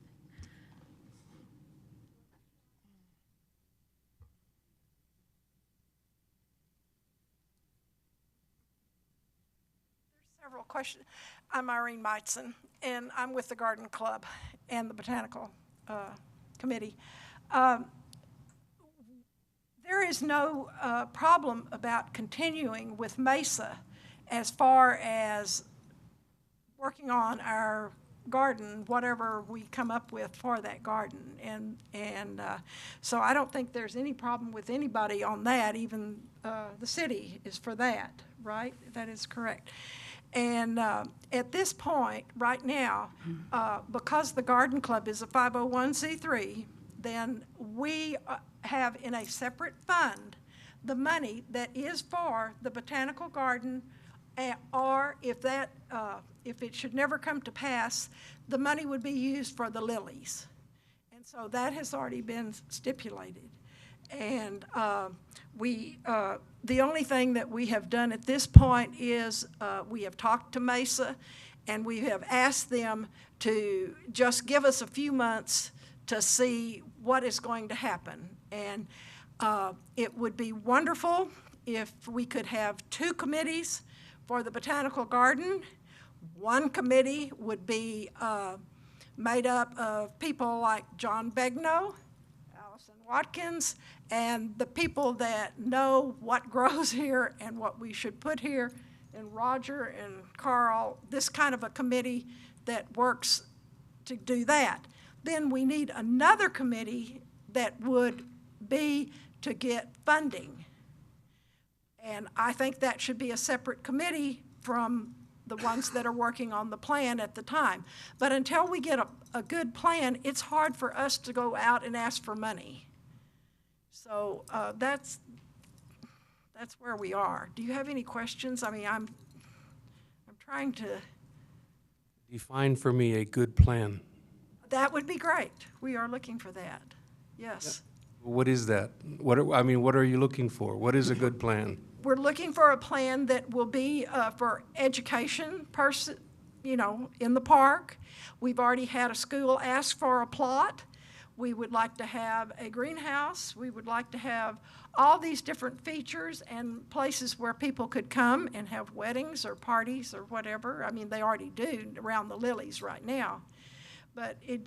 Several questions. I'm Irene Meitzen, and I'm with the Garden Club and the Botanical Committee. There is no problem about continuing with Mesa as far as working on our garden, whatever we come up with for that garden. And so I don't think there's any problem with anybody on that. Even the city is for that, right? That is correct. And at this point, right now, because the Garden Club is a 501c3, then we have in a separate fund the money that is for the botanical garden, or if it should never come to pass, the money would be used for the lilies. And so that has already been stipulated. And the only thing that we have done at this point is we have talked to Mesa, and we have asked them to just give us a few months to see what is going to happen. And it would be wonderful if we could have 2 committees for the botanical garden. One committee would be made up of people like John Begnaud, Allison Watkins, and the people that know what grows here and what we should put here, and Roger and Carl, this kind of a committee that works to do that. Then we need another committee that would be to get funding. And I think that should be a separate committee from the ones that are working on the plan at the time. But until we get a good plan, it's hard for us to go out and ask for money. So that's where we are. Do you have any questions? I mean, I'm trying to. Define for me a good plan. That would be great. We are looking for that. Yes. What is that? What are you looking for? What is a good plan? We're looking for a plan that will be for education, in the park. We've already had a school ask for a plot. We would like to have a greenhouse. We would like to have all these different features and places where people could come and have weddings or parties or whatever. I mean, they already do around the lilies right now. But you've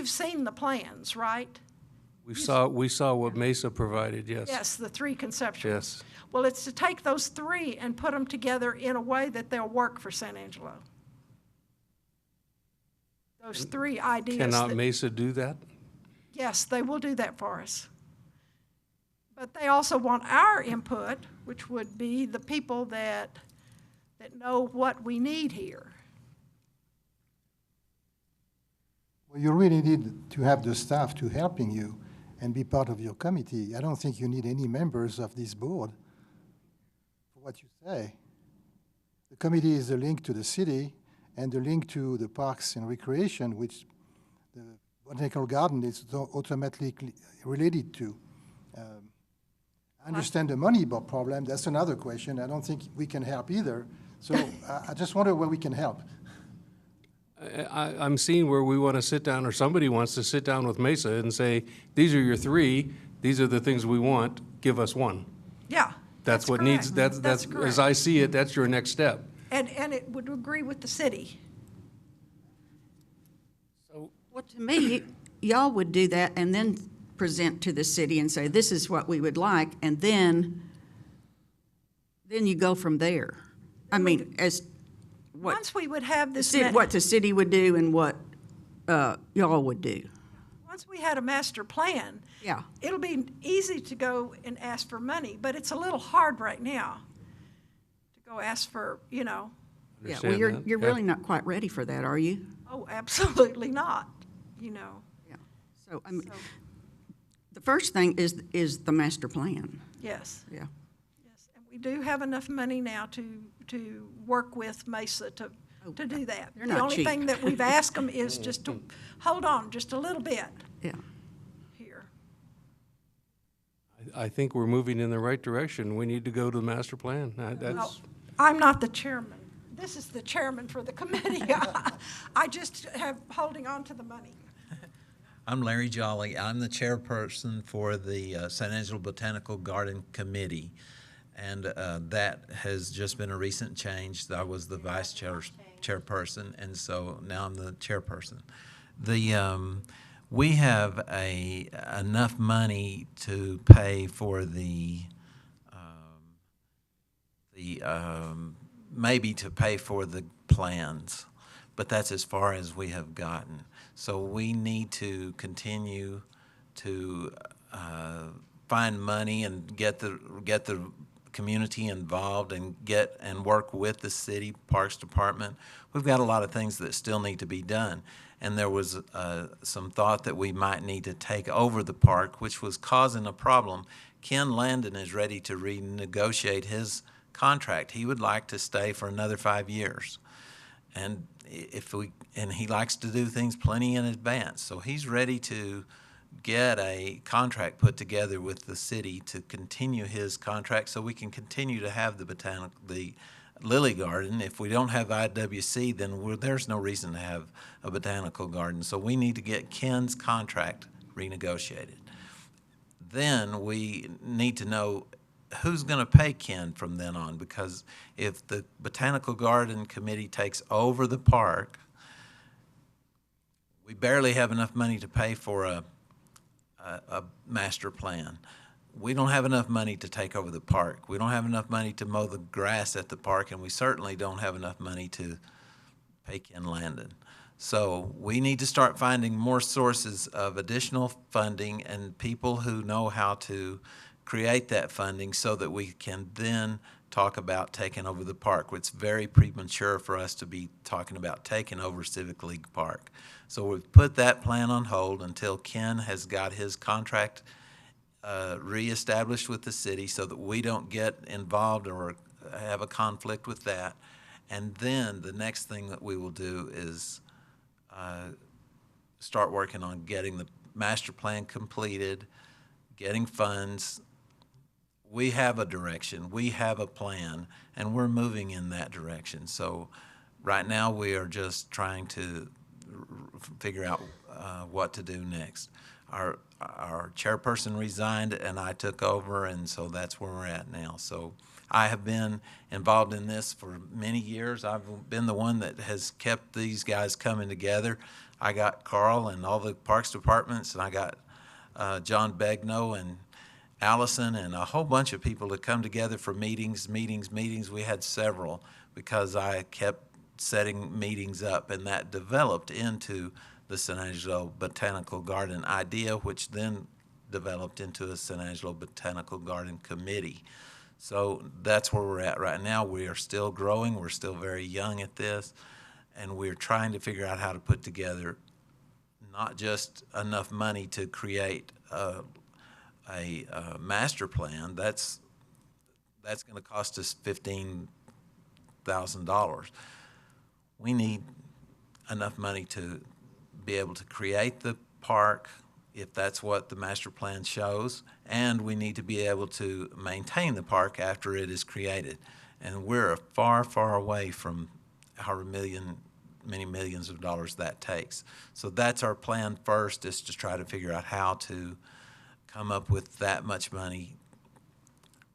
seen the plans, right? We saw what Mesa provided, yes. Yes, the 3 conceptuals. Yes. Well, it's to take those 3 and put them together in a way that they'll work for San Angelo. Those 3 ideas. Cannot Mesa do that? Yes, they will do that for us. But they also want our input, which would be the people that know what we need here. Well, you really need to have the staff to helping you and be part of your committee. I don't think you need any members of this board for what you say. The committee is a link to the city and the link to the parks and recreation, which the botanical garden is automatically related to. I understand the money problem, that's another question. I don't think we can help either. So I just wonder where we can help. I'm seeing where we want to sit down, or somebody wants to sit down with Mesa and say, these are your three, these are the things we want, give us one. Yeah. That's what needs, correct. that's, as correct. I see it, that's your next step. And it would agree with the city. Well, to me, y'all would do that and then present to the city and say, this is what we would like, and then you go from there. I mean, as what Once we would have this, what the city would do and what y'all would do. once we had a master plan, Yeah. it'll be easy to go and ask for money, but it's a little hard right now to go ask for, Yeah, well, Understand you're that? you're Yeah. really not quite ready for that, are you? oh, absolutely not, Yeah. So, I mean, the first thing is the master plan. yes. Yeah. Yes, and we do have enough money now to work with Mesa to do that. They're The not only cheap. thing that we've asked them is just to hold on just a little bit Yeah. here. I think we're moving in the right direction. We need to go to the master plan. Well, That's, I'm not the chairman. This is the chairman for the committee. I just have holding on to the money. I'm Larry Jolly. I'm the chairperson for the San Angelo Botanical Garden Committee. And that has just been a recent change. I was the chairperson, and so now I'm the chairperson. We have enough money to pay for maybe to pay for the plans, but that's as far as we have gotten. So we need to continue to find money and get the community involved and work with the city parks department. We've got a lot of things that still need to be done. And there was some thought that we might need to take over the park, which was causing a problem. Ken Landon is ready to renegotiate his contract. He would like to stay for another 5 years. And he likes to do things plenty in advance. So he's ready to get a contract put together with the city to continue his contract so we can continue to have the Lily Garden. If we don't have IWC, then there's no reason to have a botanical garden. So we need to get Ken's contract renegotiated. Then we need to know who's going to pay Ken from then on, because if the Botanical Garden Committee takes over the park, we barely have enough money to pay for a master plan. We don't have enough money to take over the park. We don't have enough money to mow the grass at the park, and we certainly don't have enough money to pay Ken Landon. So we need to start finding more sources of additional funding and people who know how to create that funding so that we can then talk about taking over the park. It's very premature for us to be talking about taking over Civic League Park. So we've put that plan on hold until Ken has got his contract reestablished with the city so that we don't get involved or have a conflict with that. And then the next thing that we will do is start working on getting the master plan completed, getting funds. We have a direction, we have a plan, and we're moving in that direction. So right now we are just trying to figure out what to do next. Our chairperson resigned and I took over, and so that's where we're at now. So I have been involved in this for many years. I've been the one that has kept these guys coming together. I got Carl and all the parks departments, and I got John Begno and Allison and a whole bunch of people to come together for meetings. We had several because I kept setting meetings up, and that developed into the San Angelo Botanical Garden idea, which then developed into a San Angelo Botanical Garden Committee. So that's where we're at right now. We are still growing. We're still very young at this, and we're trying to figure out how to put together not just enough money to create a master plan. That's going to cost us $15,000. We need enough money to be able to create the park if that's what the master plan shows, and we need to be able to maintain the park after it is created. And we're far, far away from however many millions of dollars that takes. So that's our plan first, is to try to figure out how to come up with that much money,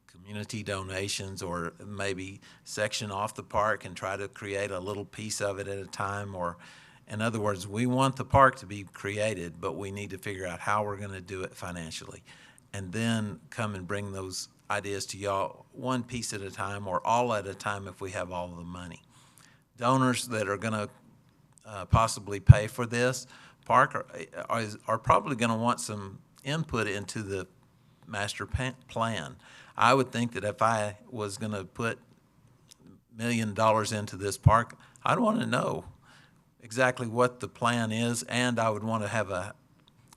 community donations, or maybe section off the park and try to create a little piece of it at a time. Or, in other words, we want the park to be created, but we need to figure out how we're going to do it financially, and then come and bring those ideas to y'all one piece at a time, or all at a time if we have all of the money. Donors that are going to possibly pay for this park are probably going to want some input into the master plan. I would think that if I was going to put $1 million into this park, I'd want to know exactly what the plan is, and I would want to have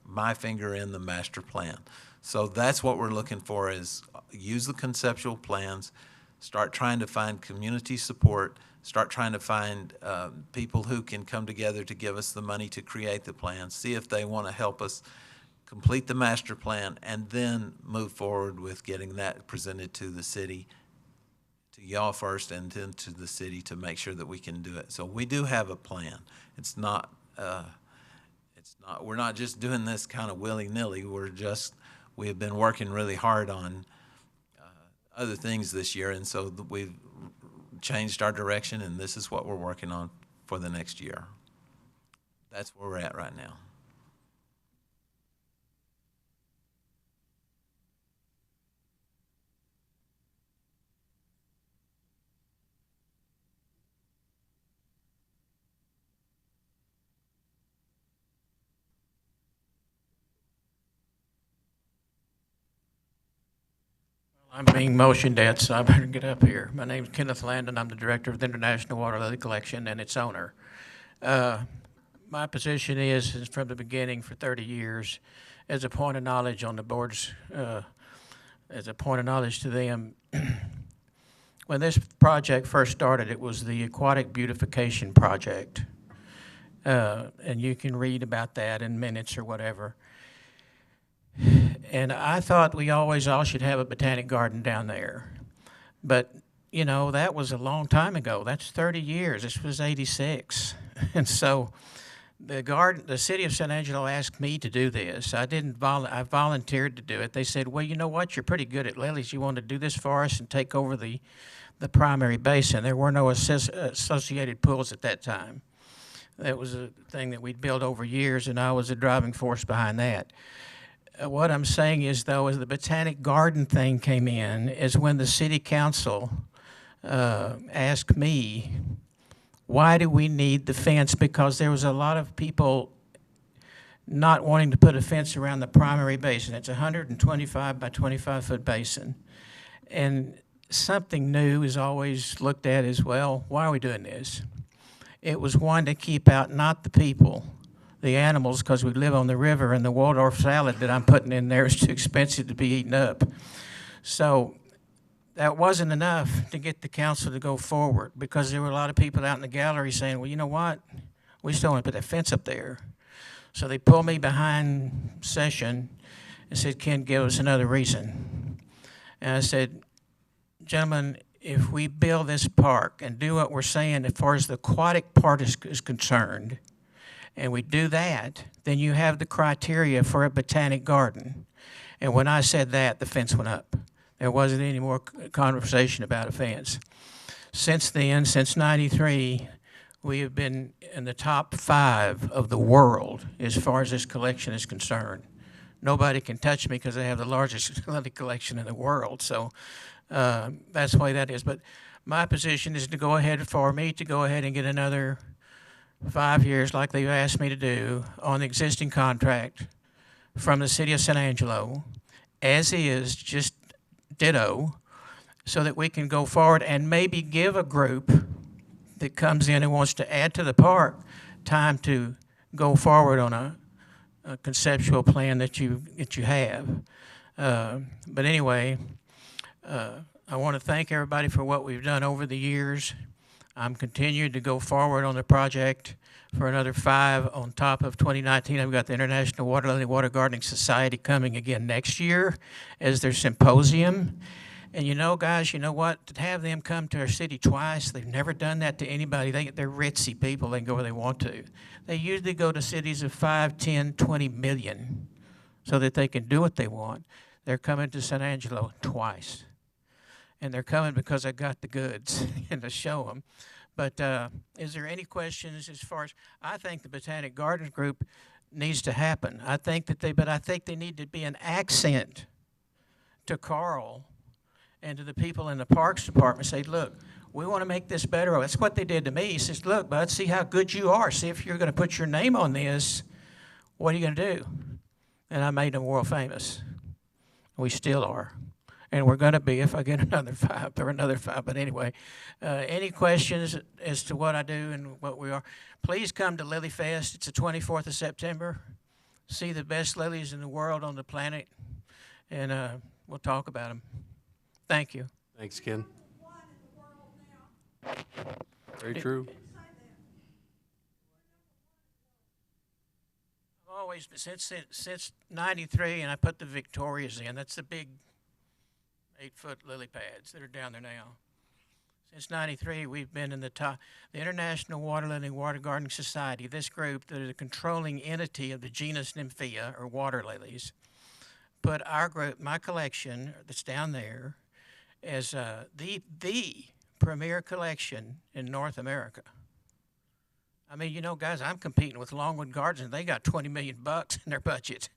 my finger in the master plan. So that's what we're looking for, is use the conceptual plans, start trying to find community support, start trying to find people who can come together to give us the money to create the plan, see if they want to help us complete the master plan, and then move forward with getting that presented to the city, to y'all first, and then to the city, to make sure that we can do it. So we do have a plan. It's not, we're not just doing this kind of willy-nilly. We have been working really hard on other things this year, and so we've changed our direction, and this is what we're working on for the next year. That's where we're at right now. I'm being motioned at, so I better get up here. My name's Kenneth Landon. I'm the director of the International Water Lily Collection and its owner. My position is from the beginning for 30 years, as a point of knowledge on the boards, as a point of knowledge to them. When this project first started, it was the Aquatic Beautification Project. And you can read about that in minutes or whatever. And I thought we always all should have a botanic garden down there. But, you know, that was a long time ago. That's 30 years. This was 86. And so the city of San Angelo asked me to do this. I volunteered to do it. They said, well, you know what? You're pretty good at lilies. You want to do this for us and take over the primary basin. There were no associated pools at that time. That was a thing that we'd built over years, and I was a driving force behind that. What I'm saying is, though, as the botanic garden thing came in, is when the city council asked me, why do we need the fence? Because there was a lot of people not wanting to put a fence around the primary basin. It's a 125 by 25 foot basin. And something new is always looked at as, well, why are we doing this? It was one, to keep out not the people, the animals, because we live on the river, and the Waldorf salad that I'm putting in there is too expensive to be eaten up. So that wasn't enough to get the council to go forward, because there were a lot of people out in the gallery saying, well, you know what? We still want to put that fence up there. So they pulled me behind session and said, Ken, give us another reason. And I said, gentlemen, if we build this park and do what we're saying as far as the aquatic part is concerned, and we do that, then you have the criteria for a botanic garden. And when I said that, the fence went up. There wasn't any more conversation about a fence. Since then, since '93, we have been in the top 5 of the world as far as this collection is concerned. Nobody can touch me because I have the largest lily collection in the world. So that's the way that is. But my position is to go ahead and get another 5 years, like they've asked me to do, on the existing contract from the city of San Angelo, as is, just ditto, so that we can go forward and maybe give a group that comes in and wants to add to the park time to go forward on a conceptual plan that you have. But anyway, I want to thank everybody for what we've done over the years. I'm continuing to go forward on the project for another 5 on top of 2019. I've got the International Water Lily Water Gardening Society coming again next year as their symposium. And you know, guys, you know what? To have them come to our city twice, they've never done that to anybody. They're ritzy people. They can go where they want to. They usually go to cities of 5, 10, 20 million so that they can do what they want. They're coming to San Angelo twice. And they're coming because I got the goods and to show them. But is there any questions as far as, I think the Botanic Gardens group needs to happen. I think they need to be an accent to Carl and to the people in the Parks Department. Say, look, we want to make this better. That's what they did to me. He says, look, bud, see how good you are. See if you're going to put your name on this, what are you going to do? And I made them world famous. We still are. And we're going to be if I get another 5 or another 5. But anyway, any questions as to what I do and what we are, please come to Lily Fest. It's the 24th of September. See the best lilies in the world on the planet, and we'll talk about them. Thank you. Thanks, Ken. Very true. I've always, since 93, and I put the Victorias in. That's the big 8-foot lily pads that are down there now. Since 93, we've been in the top. The International Water Lily Water Gardening Society, this group that is a controlling entity of the genus Nymphea, or water lilies, put our group, my collection that's down there, as the premier collection in North America. I mean, you know, guys, I'm competing with Longwood Gardens, and they got $20 million in their budget,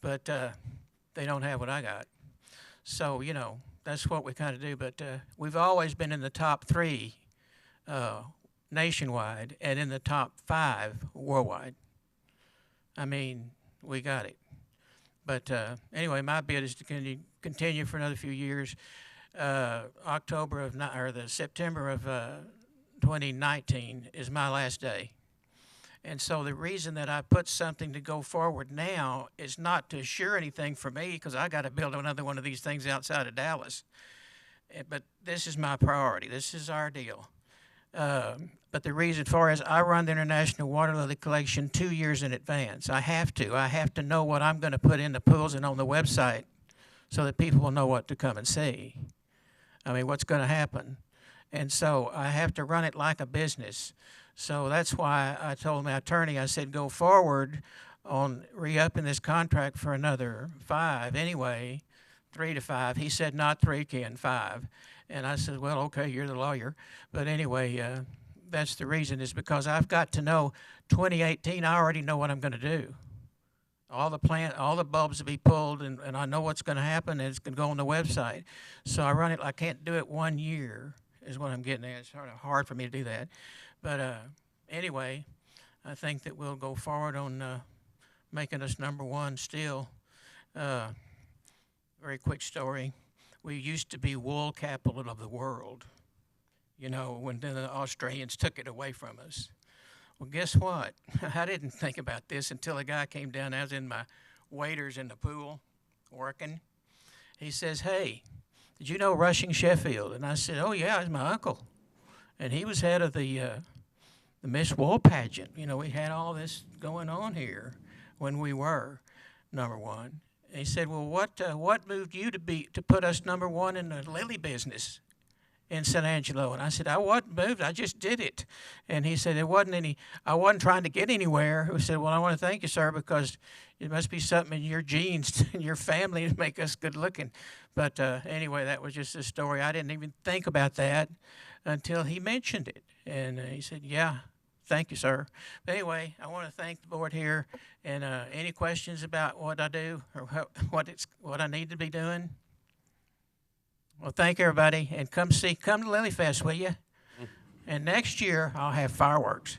but they don't have what I got. So, you know, that's what we kind of do. But we've always been in the top 3 nationwide and in the top 5 worldwide. I mean, we got it. But anyway, my bid is to continue for another few years. September of 2019 is my last day. And so the reason that I put something to go forward now is not to assure anything for me, because I got to build another one of these things outside of Dallas. But this is my priority. This is our deal. But the reason for is I run the International Water Lily Collection 2 years in advance. I have to. I have to know what I'm going to put in the pools and on the website so that people will know what to come and see. I mean, what's going to happen. And so I have to run it like a business. So that's why I told my attorney, I said, go forward on re-upping this contract for another 5 anyway, 3 to 5. He said, not 3, Ken, 5. And I said, well, okay, you're the lawyer. But anyway, that's the reason, is because I've got to know 2018, I already know what I'm going to do. All the bulbs will be pulled, and I know what's going to happen, and it's going to go on the website. So I run it, I can't do it 1 year is what I'm getting at. It's sort of hard for me to do that. But anyway, I think that we'll go forward on making us #1 still. Very quick story. We used to be wool capital of the world, you know, when the Australians took it away from us. Well, guess what? I didn't think about this until a guy came down. I was in my waders in the pool working. He says, hey, did you know Rushing Sheffield? And I said, oh, yeah, he's my uncle. And he was head of the Miss Wool pageant. You know, we had all this going on here when we were #1. And he said, well, what moved you to put us #1 in the lily business in San Angelo? And I said, I wasn't moved, I just did it. And he said, I wasn't trying to get anywhere. He said, well, I want to thank you, sir, because it must be something in your genes and your family to make us good looking. But anyway, that was just a story. I didn't even think about that until he mentioned it. And he said, yeah, thank you, sir. But anyway, I want to thank the board here. And any questions about what I do or what I need to be doing? Well, thank everybody, and come to Lily Fest, will you? And next year, I'll have fireworks.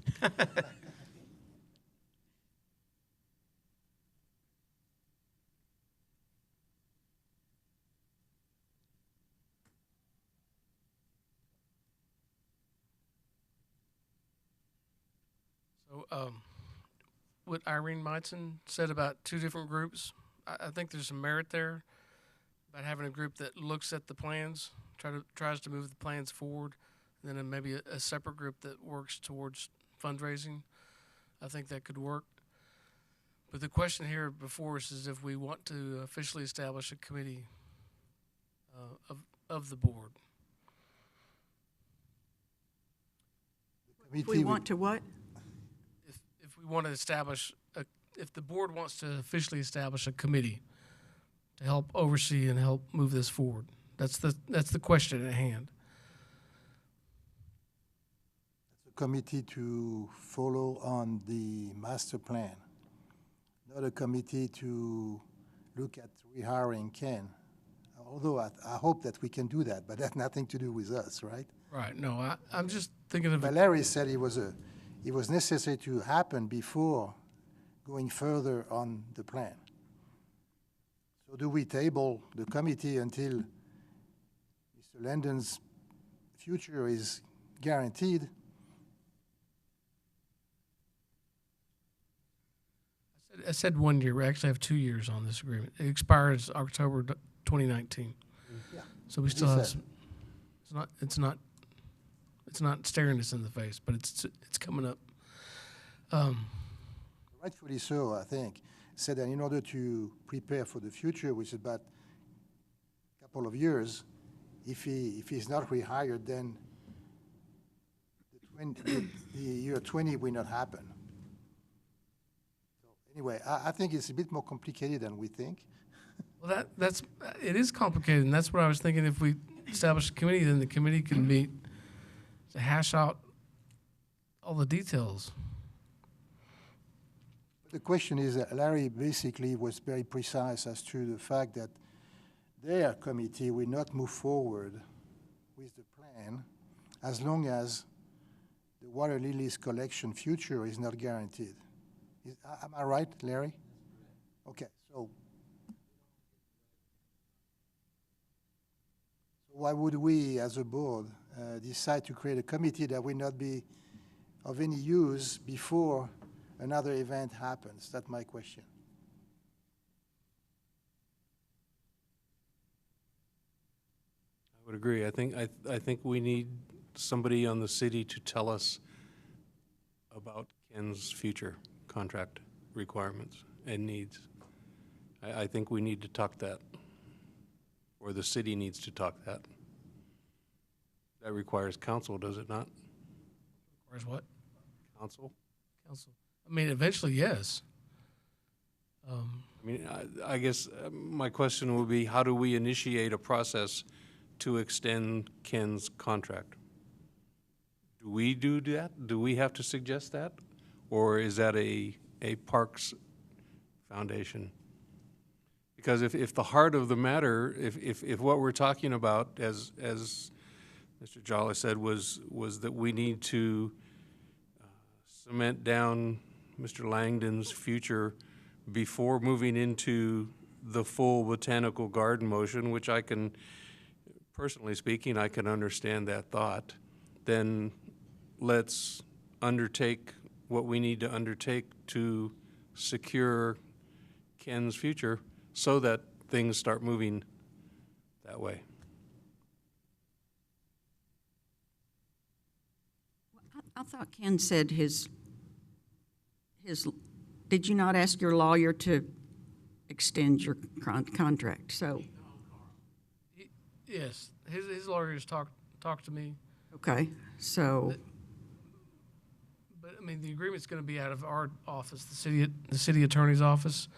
So, what Irene Meitzen said about 2 different groups, I think there's some merit there about having a group that looks at the plans, tries to move the plans forward, and then maybe a separate group that works towards fundraising. I think that could work. But the question here before us is if we want to officially establish a committee of the board. If we want to what? If we want to establish, if the board wants to officially establish a committee to help oversee and help move this forward. That's the question at hand. A committee to follow on the master plan, not a committee to look at rehiring Ken. Although I hope that we can do that, but that's nothing to do with us, right? Right. No, I'm just thinking of But Larry said it was necessary to happen before going further on the plan. So do we table the committee until Mr. Landon's future is guaranteed? I said 1 year. We actually have 2 years on this agreement. It expires October 2019. Yeah. So we still have some, it's not staring us in the face, but it's coming up. Rightfully so, I think. Said that in order to prepare for the future, which is about a couple of years, if he's not rehired, then the year 20 will not happen. So anyway, I think it's a bit more complicated than we think. Well, it is complicated, and that's what I was thinking. If we establish a committee, then the committee can meet to hash out all the details. The question is that Larry basically was very precise as to the fact that their committee will not move forward with the plan as long as the water lilies collection future is not guaranteed. Am I right, Larry? Okay, so why would we as a board decide to create a committee that will not be of any use before another event happens? That's my question. I would agree. I think we need somebody on the city to tell us about Ken's future contract requirements and needs. I think we need to talk that, or the city needs to talk that. That requires council, does it not? Requires what? Council? Council. I mean, eventually, yes. I mean, I guess my question would be, how do we initiate a process to extend Ken's contract? Do we do that? Do we have to suggest that? Or is that a Parks Foundation? Because if the heart of the matter, if what we're talking about, as Mr. Jolly said, was that we need to cement down Mr. Langdon's future before moving into the full botanical garden motion, which I can, personally speaking, I can understand that thought, then let's undertake what we need to undertake to secure Ken's future so that things start moving that way. I thought Ken said his, did you not ask your lawyer to extend your contract? So, Yes, his lawyers talked to me. okay, so, But I mean, the agreement's going to be out of our office, the city attorney's office.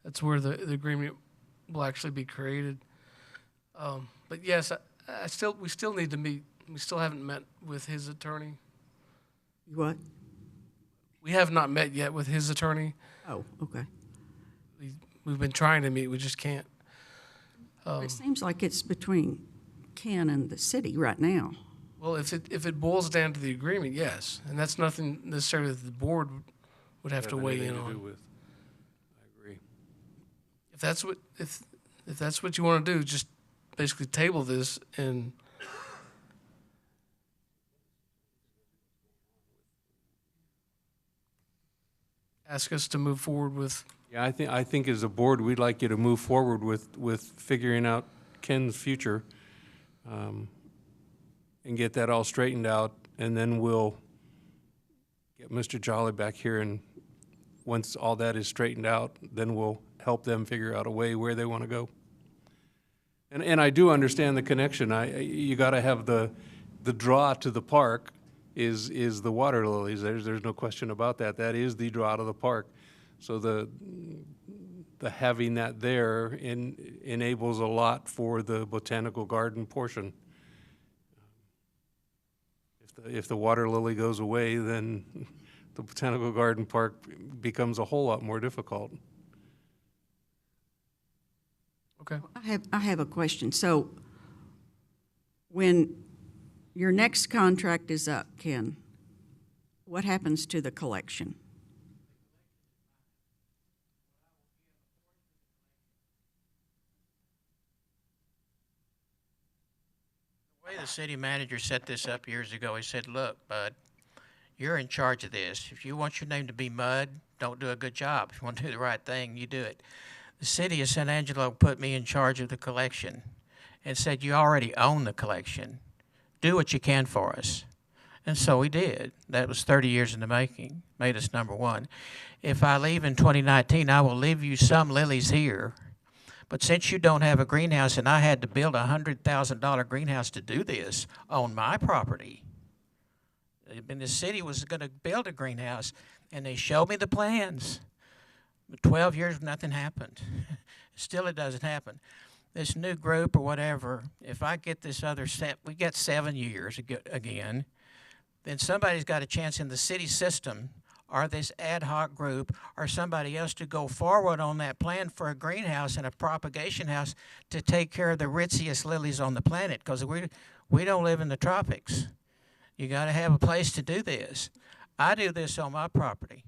That's where the agreement will actually be created. But yes, we still need to meet. We still haven't met with his attorney. what? We have not met yet with his attorney. Oh, okay. We've been trying to meet. We just can't. It seems like it's between Ken and the city right now. Well, if it boils down to the agreement, yes, and that's nothing necessarily that the board would have to weigh in Anything to do on. with. I agree. If that's what you want to do, just basically table this and ask us to move forward with. Yeah, I think as a board, we'd like you to move forward with figuring out Ken's future. and get that all straightened out, and then we'll get Mr. Jolly back here, and once all that is straightened out, then we'll help them figure out a way where they want to go. And I do understand the connection. You got to have the draw to the park is the water lilies. There's no question about that. That is the draw to the park. So the having that there enables a lot for the botanical garden portion. If the water lily goes away, then the botanical garden park becomes a whole lot more difficult. Okay. I have a question. So when your next contract is up, Ken, what happens to the collection? The way the city manager set this up years ago, he said, look, Bud, you're in charge of this. If you want your name to be Mud, don't do a good job. If you want to do the right thing, you do it. The city of San Angelo put me in charge of the collection and said, you already own the collection. Do what you can for us. And so we did. That was 30 years in the making, made us number one. If I leave in 2019, I will leave you some lilies here. But since you don't have a greenhouse, and I had to build a $100,000 greenhouse to do this on my property, and the city was going to build a greenhouse, and they showed me the plans. 12 years, nothing happened. Still, it doesn't happen. This new group or whatever, if I get this other set, we get 7 years again, then somebody's got a chance in the city system or this ad hoc group or somebody else to go forward on that plan for a greenhouse and a propagation house to take care of the ritziest lilies on the planet, because we don't live in the tropics. You got to have a place to do this. I do this on my property.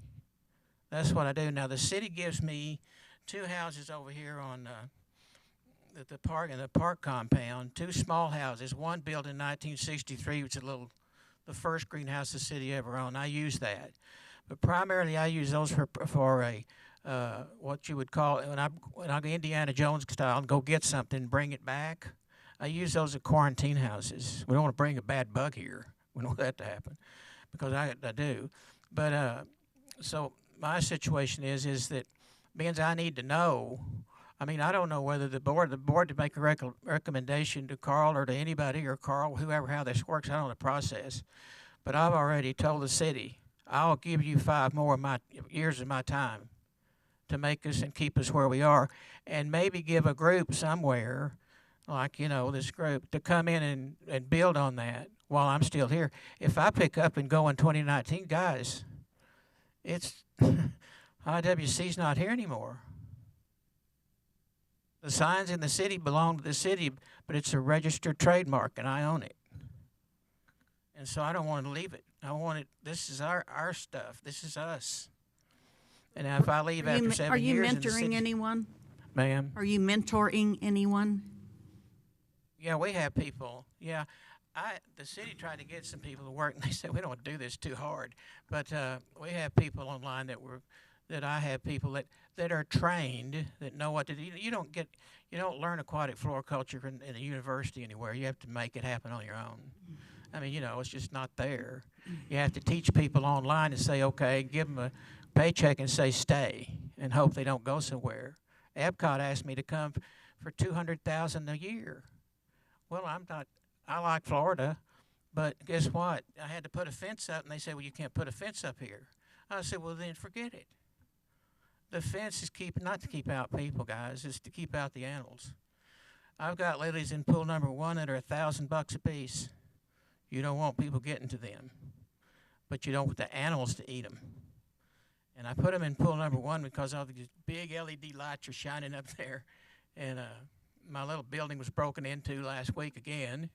That's what I do. Now, the city gives me 2 houses over here on the park, in the park compound, 2 small houses, one built in 1963, which is the first greenhouse the city ever owned. I use that. But primarily I use those for a what you would call, when I go Indiana Jones style and go get something and bring it back, I use those as quarantine houses. We don't want to bring a bad bug here. We don't want that to happen, because I do. But so my situation is that means I need to know. I mean, I don't know whether the board to make a recommendation to Carl or to anybody, or Carl, whoever, how this works. I don't know the process. But I've already told the city, I'll give you 5 more years of my time to make us and keep us where we are, and maybe give a group somewhere, like, this group, to come in and build on that while I'm still here. If I pick up and go in 2019, guys, it's IWC's not here anymore. The signs in the city belong to the city, but it's a registered trademark, and I own it. And so I don't want to leave it. I want it. This is our stuff. This is us. And if I leave after 7 years, are you mentoring anyone? Ma'am? Are you mentoring anyone? Yeah, we have people. Yeah, the city tried to get some people to work, and they said we don't do this too hard. But we have people online that I have people that are trained, that know what to do. You don't learn aquatic floriculture in a university anywhere. You have to make it happen on your own. I mean, it's just not there. You have to teach people online and say, okay, give them a paycheck and say stay, and hope they don't go somewhere. Epcot asked me to come for $200,000 a year. Well, I like Florida, but guess what? I had to put a fence up, and they said, well, you can't put a fence up here. I said, well, then forget it. The fence is not to keep out people, guys. It's to keep out the animals. I've got lilies in pool number 1 that are $1,000 a piece. You don't want people getting to them, but you don't want the animals to eat them. And I put them in pool number 1 because all these big LED lights are shining up there. And my little building was broken into last week again.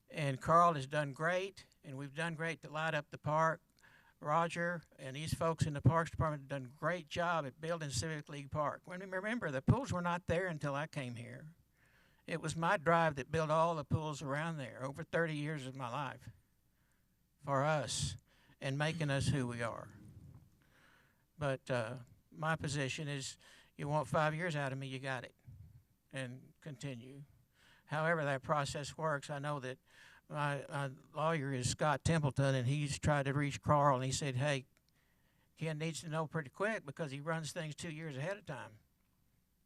And Carl has done great, and we've done great to light up the park. Roger and these folks in the Parks Department have done a great job at building Civic League Park. Remember, the pools were not there until I came here. It was my drive that built all the pools around there over 30 years of my life for us and making us who we are. But my position is, you want 5 years out of me, you got it, and continue. However that process works, I know that my lawyer is Scott Templeton, and he's tried to reach Carl, and he said, hey, Ken needs to know pretty quick because he runs things 2 years ahead of time.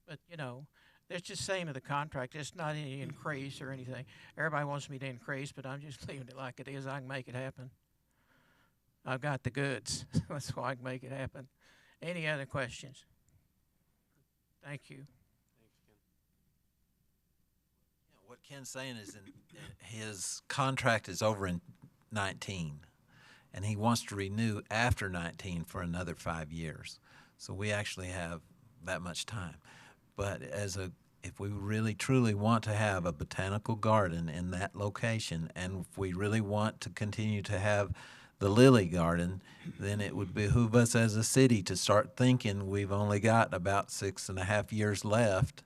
But, you know, that's just saying to the contract, it's not any increase or anything. Everybody wants me to increase, but I'm just leaving it like it is. I can make it happen. I've got the goods. That's why I can make it happen. Any other questions? Thank you. What Ken's saying is his contract is over in 19, and he wants to renew after 19 for another 5 years. So we actually have that much time. But if we really truly want to have a botanical garden in that location, and if we really want to continue to have the lily garden, then it would behoove us as a city to start thinking we've only got about 6.5 years left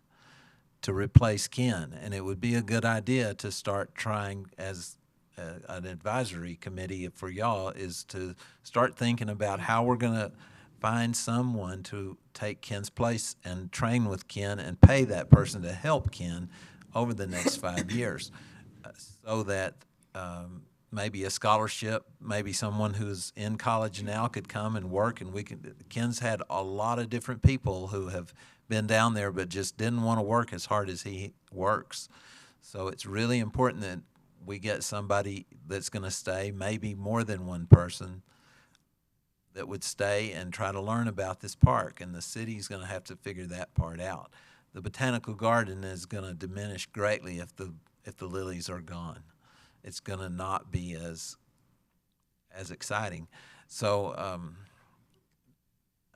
to replace Ken. And it would be a good idea to start trying as an advisory committee for y'all is to start thinking about how we're going to find someone to take Ken's place and train with Ken and pay that person to help Ken over the next 5 years so that maybe a scholarship, maybe someone who's in college now could come and work, and Ken's had a lot of different people who have been down there but just didn't want to work as hard as he works. So it's really important that we get somebody that's going to stay, maybe more than one person that would stay and try to learn about this park, and the city's going to have to figure that part out. The botanical garden is going to diminish greatly if the lilies are gone. It's going to not be as exciting. So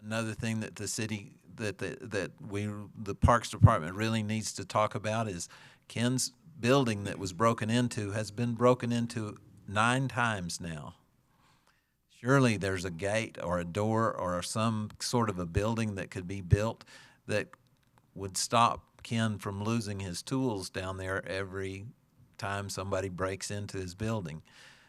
another thing that the city the Parks Department really needs to talk about is Ken's building that was broken into has been broken into 9 times now. Surely there's a gate or a door or some sort of a building that could be built that would stop Ken from losing his tools down there every time somebody breaks into his building.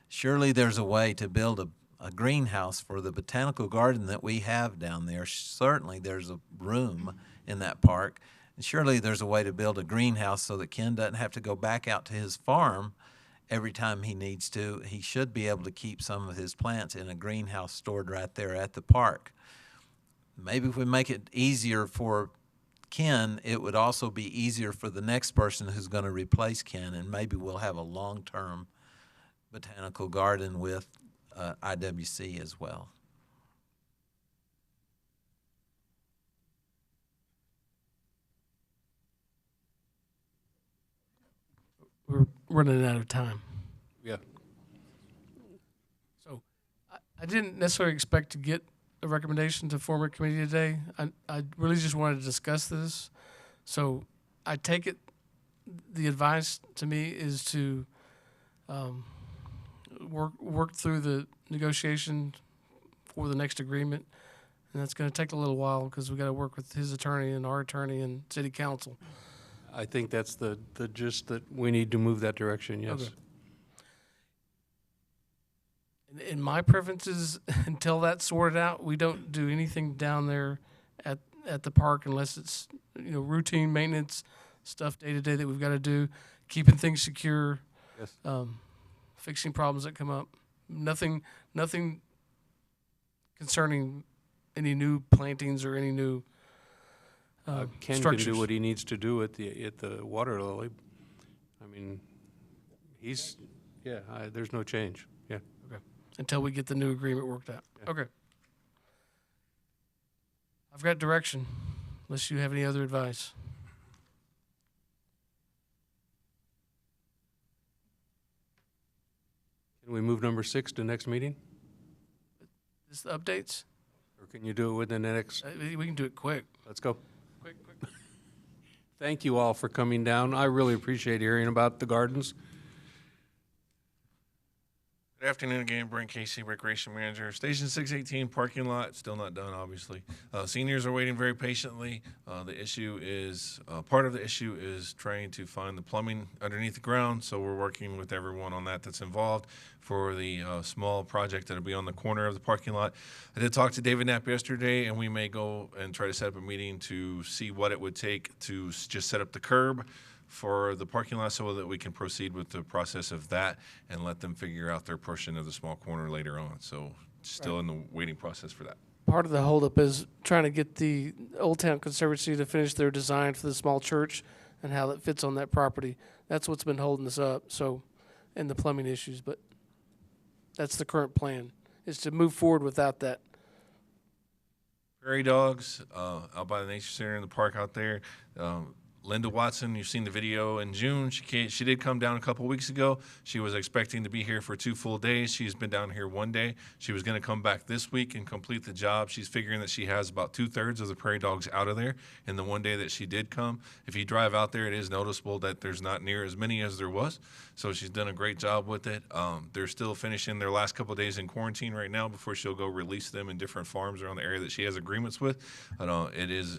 Surely there's a way to build a greenhouse for the botanical garden that we have down there. Certainly there's a room in that park. And surely there's a way to build a greenhouse so that Ken doesn't have to go back out to his farm every time he needs to. He should be able to keep some of his plants in a greenhouse stored right there at the park. Maybe if we make it easier for Ken, it would also be easier for the next person who's going to replace Ken, and maybe we'll have a long-term botanical garden with IWC as well. We're running out of time. Yeah. So I didn't necessarily expect to get a recommendation to form a committee today. I really just wanted to discuss this. So I take it the advice to me is to work through the negotiation for the next agreement. And that's going to take a little while because we got to work with his attorney and our attorney and city council. I think that's the gist that we need to move that direction, yes. Okay. And my preference is until that's sorted out, we don't do anything down there at the park unless it's routine maintenance stuff day to day that we've got to do, keeping things secure, Yes. fixing problems that come up. Nothing concerning any new plantings or any new Ken structures. can do what he needs to do at the water lily. I mean, there's no change. Yeah. Okay. Until we get the new agreement worked out. Yeah. Okay. I've got direction, unless you have any other advice. Can we move number 6 to next meeting? Is the updates? Or can you do it within the next? We can do it quick. Let's go. Quick. Thank you all for coming down. I really appreciate hearing about the gardens. Good afternoon again, Brent Casey, Recreation Manager. Station 618 parking lot, still not done, obviously. Seniors are waiting very patiently. The issue is, part of the issue is trying to find the plumbing underneath the ground, so we're working with everyone on that's involved for the small project that'll be on the corner of the parking lot. I did talk to David Knapp yesterday, and we may go and try to set up a meeting to see what it would take to just set up the curb for the parking lot so that we can proceed with the process of that and let them figure out their portion of the small corner later on. So still in the waiting process for that. Part of the holdup is trying to get the Old Town Conservancy to finish their design for the small church and how that fits on that property. That's what's been holding us up, so, and the plumbing issues, but that's the current plan, is to move forward without that. Prairie dogs out by the nature center in the park out there. Linda Watson, you've seen the video in June. She did come down a couple weeks ago. She was expecting to be here for 2 full days. She's been down here 1 day. She was going to come back this week and complete the job. She's figuring that she has about 2/3 of the prairie dogs out of there in the 1 day that she did come. If you drive out there, it is noticeable that there's not near as many as there was. So she's done a great job with it. They're still finishing their last couple of days in quarantine right now before she'll go release them in different farms around the area that she has agreements with. It is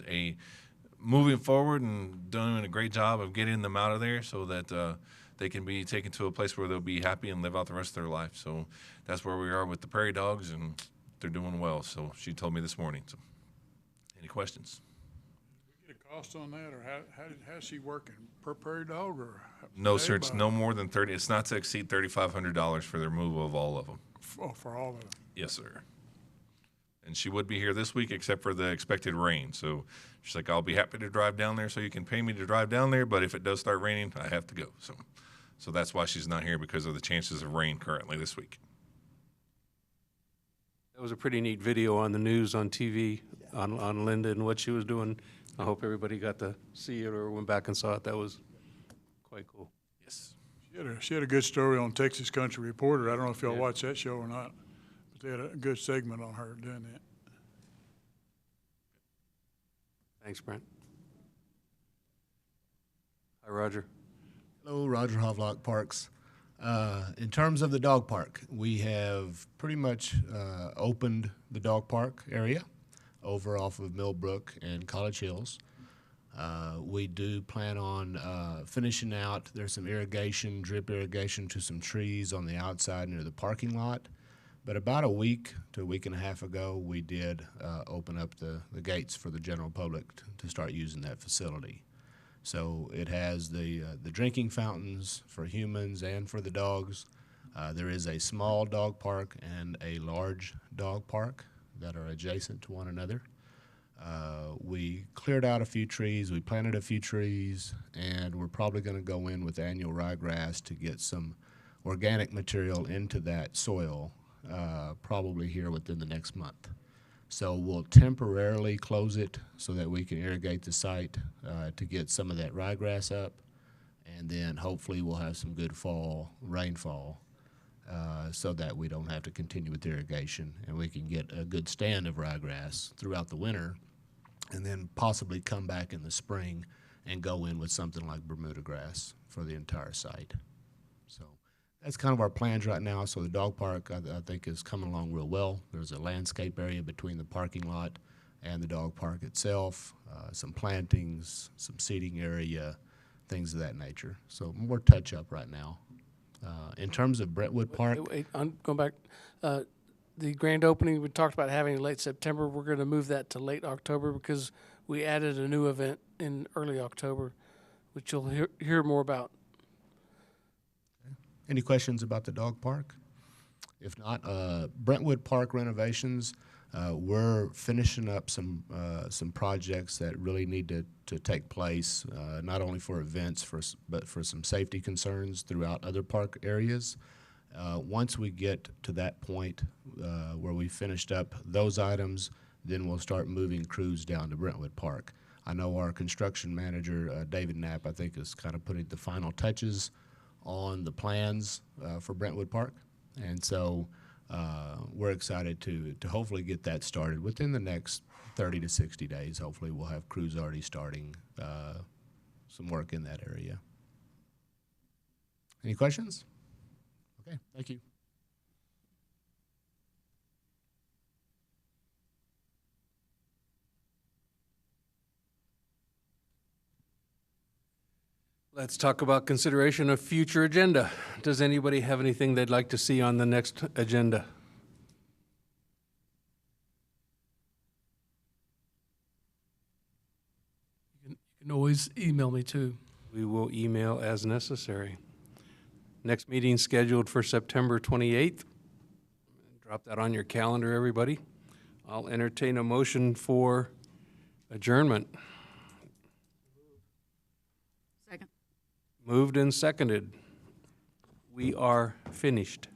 moving forward and doing a great job of getting them out of there so that they can be taken to a place where they'll be happy and live out the rest of their life. So that's where we are with the prairie dogs, and they're doing well. So she told me this morning. So any questions? Did we get a cost on that, or how's she working? Per prairie dog, or? No, sir. It's no more than 30. It's not to exceed $3,500 for the removal of all of them. For all of them? Yes, sir. And she would be here this week except for the expected rain. So she's like, I'll be happy to drive down there so you can pay me to drive down there, but if it does start raining, I have to go. So that's why she's not here, because of the chances of rain currently this week. That was a pretty neat video on the news on TV on Linda and what she was doing. I hope everybody got to see it or went back and saw it. That was quite cool. Yes. She had a good story on Texas Country Reporter. I don't know if y'all watched that show or not, but they had a good segment on her doing that. Thanks, Brent. Hi, Roger. Hello, Roger Havlock, Parks. In terms of the dog park, we have pretty much opened the dog park area over off of Millbrook and College Hills. We do plan on finishing out. There's some irrigation, drip irrigation to some trees on the outside near the parking lot. But about a week to a week and a half ago, we did open up the gates for the general public to start using that facility. So it has the drinking fountains for humans and for the dogs. There is a small dog park and a large dog park that are adjacent to one another. We cleared out a few trees, we planted a few trees, and we're probably going to go in with annual ryegrass to get some organic material into that soil probably here within the next month. So we'll temporarily close it so that we can irrigate the site to get some of that ryegrass up, and then hopefully we'll have some good fall rainfall so that we don't have to continue with irrigation, and we can get a good stand of ryegrass throughout the winter, and then possibly come back in the spring and go in with something like Bermuda grass for the entire site. So that's kind of our plans right now. So the dog park, I think, is coming along real well. There's a landscape area between the parking lot and the dog park itself, some plantings, some seating area, things of that nature. So more touch-up right now. In terms of Brentwood Park. Wait, I'm going back. The grand opening, we talked about having late September. We're going to move that to late October because we added a new event in early October, which you'll hear more about. Any questions about the dog park? If not, Brentwood Park renovations, we're finishing up some projects that really need to take place, not only for events, but for some safety concerns throughout other park areas. Once we get to that point where we finished up those items, then we'll start moving crews down to Brentwood Park. I know our construction manager, David Knapp, I think, is kind of putting the final touches on the plans for Brentwood Park. And so we're excited to hopefully get that started within the next 30 to 60 days. Hopefully we'll have crews already starting some work in that area. Any questions? Okay, thank you. Let's talk about consideration of future agenda. Does anybody have anything they'd like to see on the next agenda? You can always email me too. We will email as necessary. Next meeting scheduled for September 28th. Drop that on your calendar, everybody. I'll entertain a motion for adjournment. Second. Moved and seconded. We are finished.